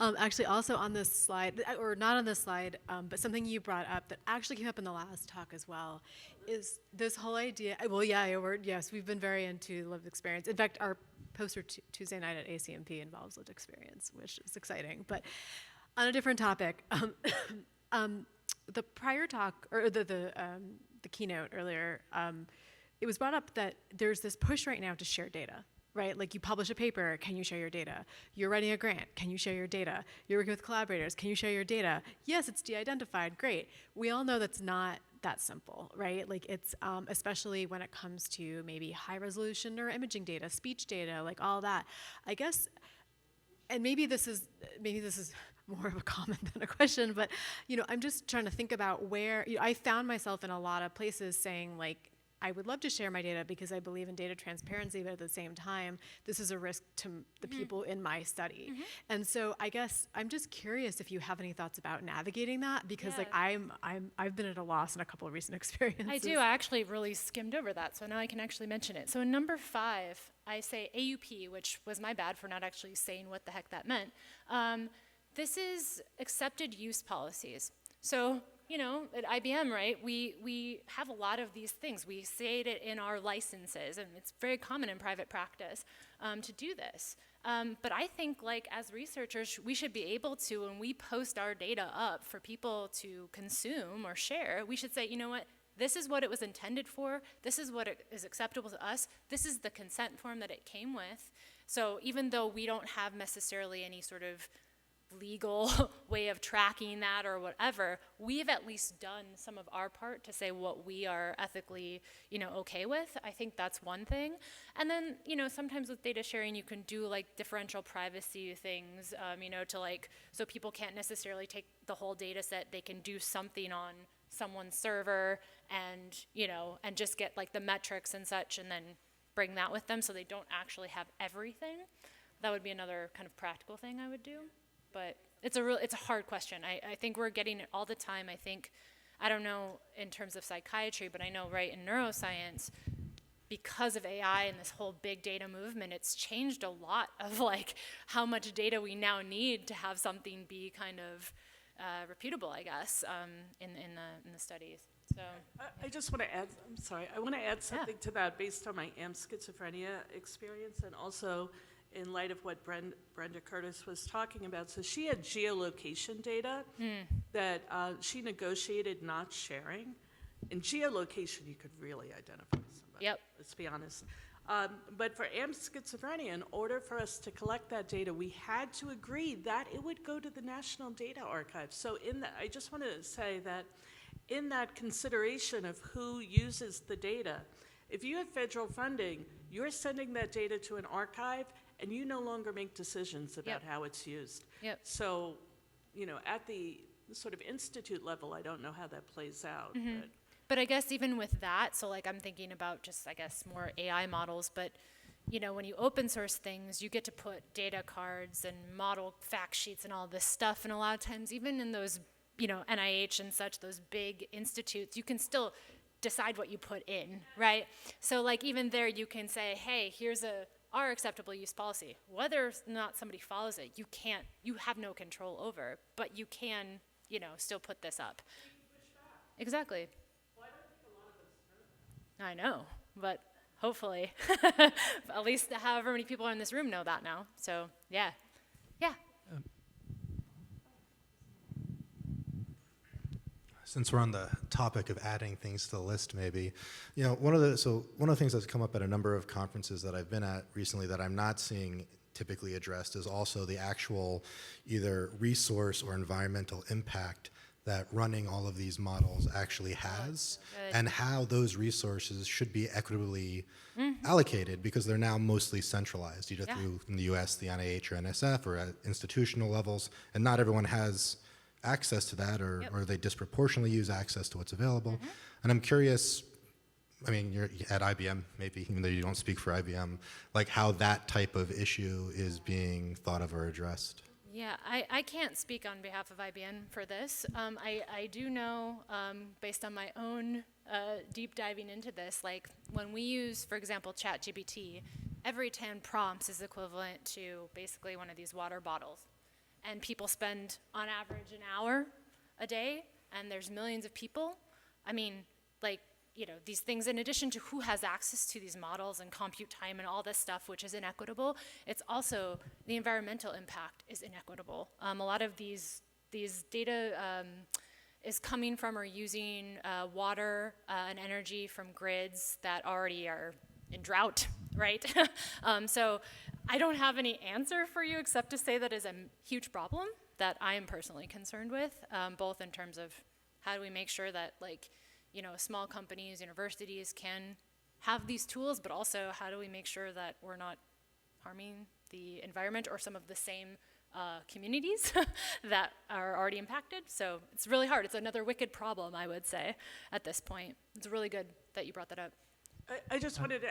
Actually, also on this slide, or not on this slide, but something you brought up that actually came up in the last talk as well, is this whole idea. Well, yes, we've been very into lived experience. In fact, our poster Tuesday night at ACMP involves lived experience, which is exciting. But on a different topic, the prior talk, or the keynote earlier, it was brought up that there's this push right now to share data. Right, like you publish a paper, can you share your data? You're writing a grant, can you share your data? You're working with collaborators, can you share your data? Yes, it's de-identified, great. We all know that's not that simple, right? Like it's, especially when it comes to maybe high resolution neuroimaging data, speech data, like all that. I guess, and maybe this is more of a comment than a question, but you know, I'm just trying to think about where, I found myself in a lot of places saying like, I would love to share my data because I believe in data transparency, but at the same time, this is a risk to the people in my study. And so I guess I'm just curious if you have any thoughts about navigating that, because like I've been at a loss in a couple of recent experiences. I do. I actually really skimmed over that, so now I can actually mention it. So in number 5, I say AUP, which was my bad for not actually saying what the heck that meant. This is accepted use policies. So, you know, at IBM, right, we have a lot of these things. We say it in our licenses, and it's very common in private practice to do this. But I think, like, as researchers, we should be able to, when we post our data up for people to consume or share, we should say, you know what, this is what it was intended for, this is what is acceptable to us, this is the consent form that it came with. So even though we don't have necessarily any sort of legal way of tracking that or whatever, we've at least done some of our part to say what we are ethically, you know, okay with. I think that's one thing. And then, you know, sometimes with data sharing, you can do like differential privacy things, you know, to like, so people can't necessarily take the whole data set, they can do something on someone's server and, you know, and just get like the metrics and such and then bring that with them so they don't actually have everything. That would be another kind of practical thing I would do. But it's a hard question. I think we're getting it all the time. I think, I don't know in terms of psychiatry, but I know right in neuroscience, because of AI and this whole big data movement, it's changed a lot of like how much data we now need to have something be kind of reputable, I guess, in the studies. So I just want to add, I'm sorry, I want to add something to that based on my AMP schizophrenia experience and also in light of what Brenda Curtis was talking about. So she had geolocation data that she negotiated not sharing. In geolocation, you could really identify somebody. Let's be honest. But for AM schizophrenia, in order for us to collect that data, we had to agree that it would go to the National Data Archive. So I just want to say that in that consideration of who uses the data, if you have federal funding, you're sending that data to an archive, and you no longer make decisions about how it's used. Yep. So, at the sort of institute level, I don't know how that plays out. But I guess even with that, so like I'm thinking about just, I guess, more AI models, but when you open source things, you get to put data cards and model fact sheets and all this stuff, and a lot of times even in those, NIH and such, those big institutes, you can still decide what you put in, right? So like even there you can say, hey, here's our acceptable use policy. Whether or not somebody follows it, you have no control over, but you can, still put this up. Exactly. I know, but hopefully, at least however many people are in this room know that now. So yeah. Since we're on the topic of adding things to the list, maybe, one of the things that's come up at a number of conferences that I've been at recently that I'm not seeing typically addressed is also the actual either resource or environmental impact that running all of these models actually has, and how those resources should be equitably allocated, because they're now mostly centralized, either through, in the US, the NIH or NSF, or at institutional levels, and not everyone has access to that, or they disproportionately use access to what's available. And I'm curious, I mean, you're at IBM, maybe, even though you don't speak for IBM, like how that type of issue is being thought of or addressed. Yeah, I can't speak on behalf of IBM for this. I do know, based on my own deep diving into this, like when we use, for example, ChatGPT, every 10 prompts is equivalent to basically one of these water bottles. And people spend, on average, an hour a day, and there's millions of people. I mean, like, these things, in addition to who has access to these models and compute time and all this stuff, which is inequitable, it's also the environmental impact is inequitable. A lot of these data is coming from or using water and energy from grids that already are in drought, right? So I don't have any answer for you except to say that is a huge problem that I am personally concerned with, both in terms of how do we make sure that, like, small companies, universities can have these tools, but also how do we make sure that we're not harming the environment or some of the same communities that are already impacted. So it's really hard. It's another wicked problem, I would say, at this point. It's really good that you brought that up. I just wanted to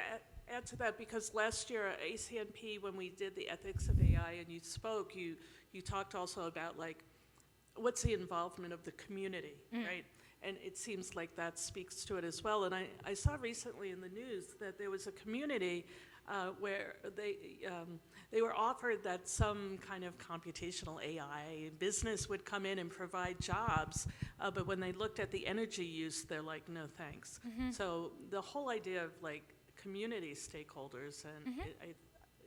add to that, because last year at ACNP, when we did the ethics of AI and you spoke, you talked also about, like, what's the involvement of the community, right? And it seems like that speaks to it as well. And I saw recently in the news that there was a community where they were offered that some kind of computational AI business would come in and provide jobs, but when they looked at the energy use, they're like, no thanks. So the whole idea of, like, community stakeholders, and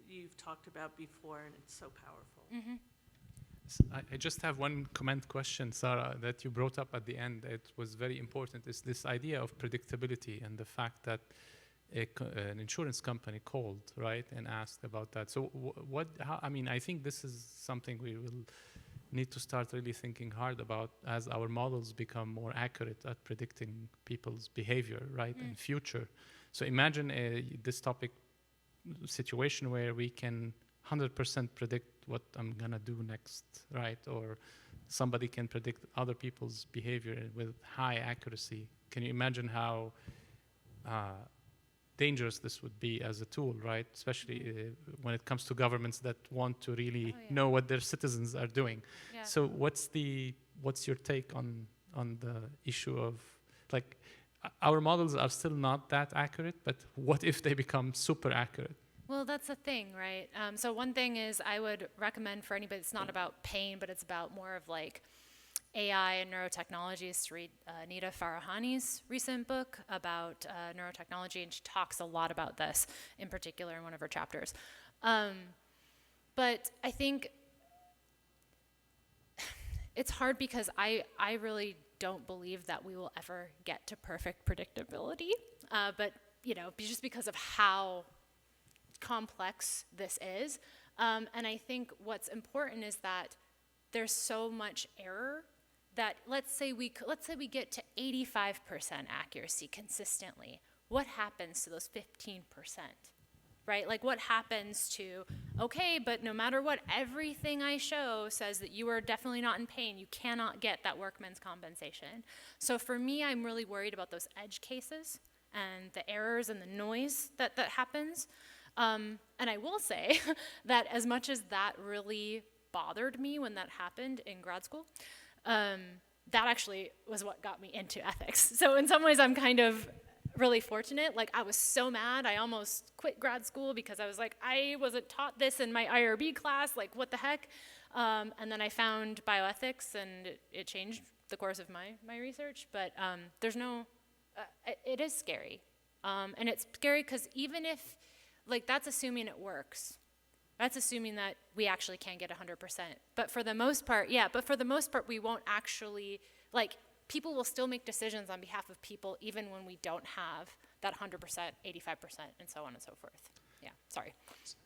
you've talked about before, and it's so powerful. I just have one comment question, Sara, that you brought up at the end. It was very important. Is this idea of predictability and the fact that an insurance company called, right, and asked about that. So I think this is something we will need to start really thinking hard about as our models become more accurate at predicting people's behavior, right, in future. So imagine this topic situation where we can 100% predict what I'm gonna do next, right? Or somebody can predict other people's behavior with high accuracy. Can you imagine how dangerous this would be as a tool, right? Especially when it comes to governments that want to really know what their citizens are doing. Yeah. So what's your take on the issue of, like, our models are still not that accurate, but what if they become super accurate? Well, that's the thing, right? So one thing is I would recommend for anybody, it's not about pain, but it's about more of like AI and neurotechnologies, to read Nita Farahani's recent book about neurotechnology, and she talks a lot about this in particular in one of her chapters. But I think it's hard because I really don't believe that we will ever get to perfect predictability, but just because of how complex this is. And I think what's important is that there's so much error that let's say we get to 85% accuracy consistently. What happens to those 15%? Right? Like what happens to, okay, but no matter what, everything I show says that you are definitely not in pain. You cannot get that workman's compensation. So for me, I'm really worried about those edge cases and the errors and the noise that happens. And I will say that as much as that really bothered me when that happened in grad school, that actually was what got me into ethics. So in some ways, I'm kind of really fortunate. Like I was so mad, I almost quit grad school because I was like, I wasn't taught this in my IRB class, like what the heck? And then I found bioethics and it changed the course of my research, but there's no, it is scary. And it's scary because even if, like that's assuming it works. That's assuming that we actually can get 100%. But for the most part, we won't actually, like, people will still make decisions on behalf of people even when we don't have that 100%, 85%, and so on and so forth. Yeah, sorry.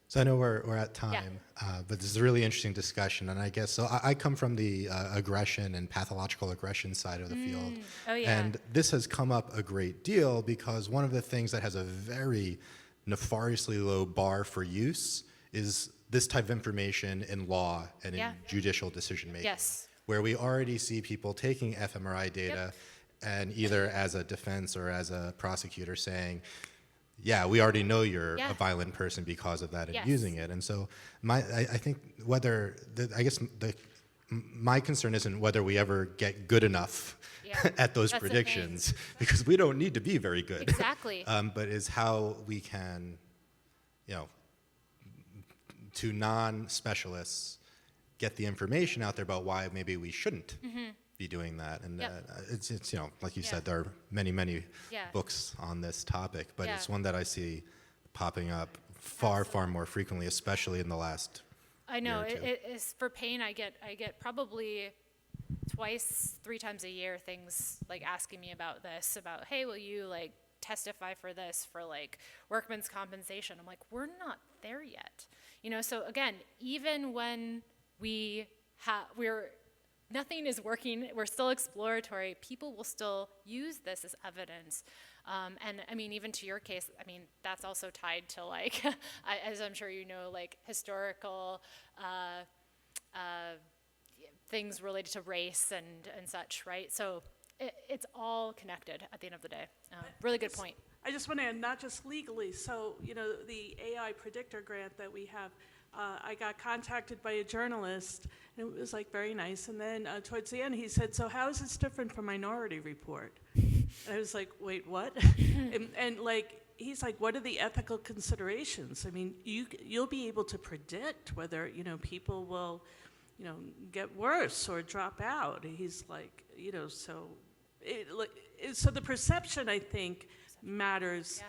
So I know we're at time, but this is a really interesting discussion, and I guess, so I come from the aggression and pathological aggression side of the field. Oh, yeah. And this has come up a great deal because one of the things that has a very nefariously low bar for use is this type of information in law and in judicial decision making. Yes. Where we already see people taking fMRI data and either as a defense or as a prosecutor saying, yeah, we already know you're a violent person because of that and using it. And so I think my concern isn't whether we ever get good enough at those predictions, because we don't need to be very good. Exactly. But is how we can, to non-specialists, get the information out there about why maybe we shouldn't be doing that. And it's like you said, there are many books on this topic, but it's one that I see popping up far more frequently, especially in the last year or two. It is for pain. I get probably twice, 3 times a year things like asking me about this, about, hey, will you like testify for this, for like workman's compensation? I'm like, we're not there yet. So again, even when nothing is working, we're still exploratory, people will still use this as evidence. And I mean, even to your case, I mean, that's also tied to like, as I'm sure you know, like historical things related to race and such, right? So it's all connected at the end of the day. Really good point. I just want to add, not just legally. So, the AI predictor grant that we have, I got contacted by a journalist, and it was like very nice. And then towards the end, he said, "So how is this different from Minority Report?" And I was like, "Wait, what?" and like, he's like, "What are the ethical considerations? I mean, you'll be able to predict whether people will, get worse or drop out." He's like, so so the perception, I think, matters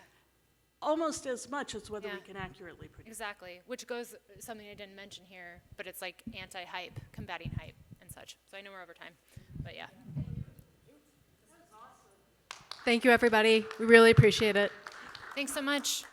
almost as much as whether we can accurately predict. Exactly, which goes something I didn't mention here, but it's like anti-hype, combating hype and such. So I know we're over time, but yeah. Thank you, everybody. We really appreciate it. Thanks so much.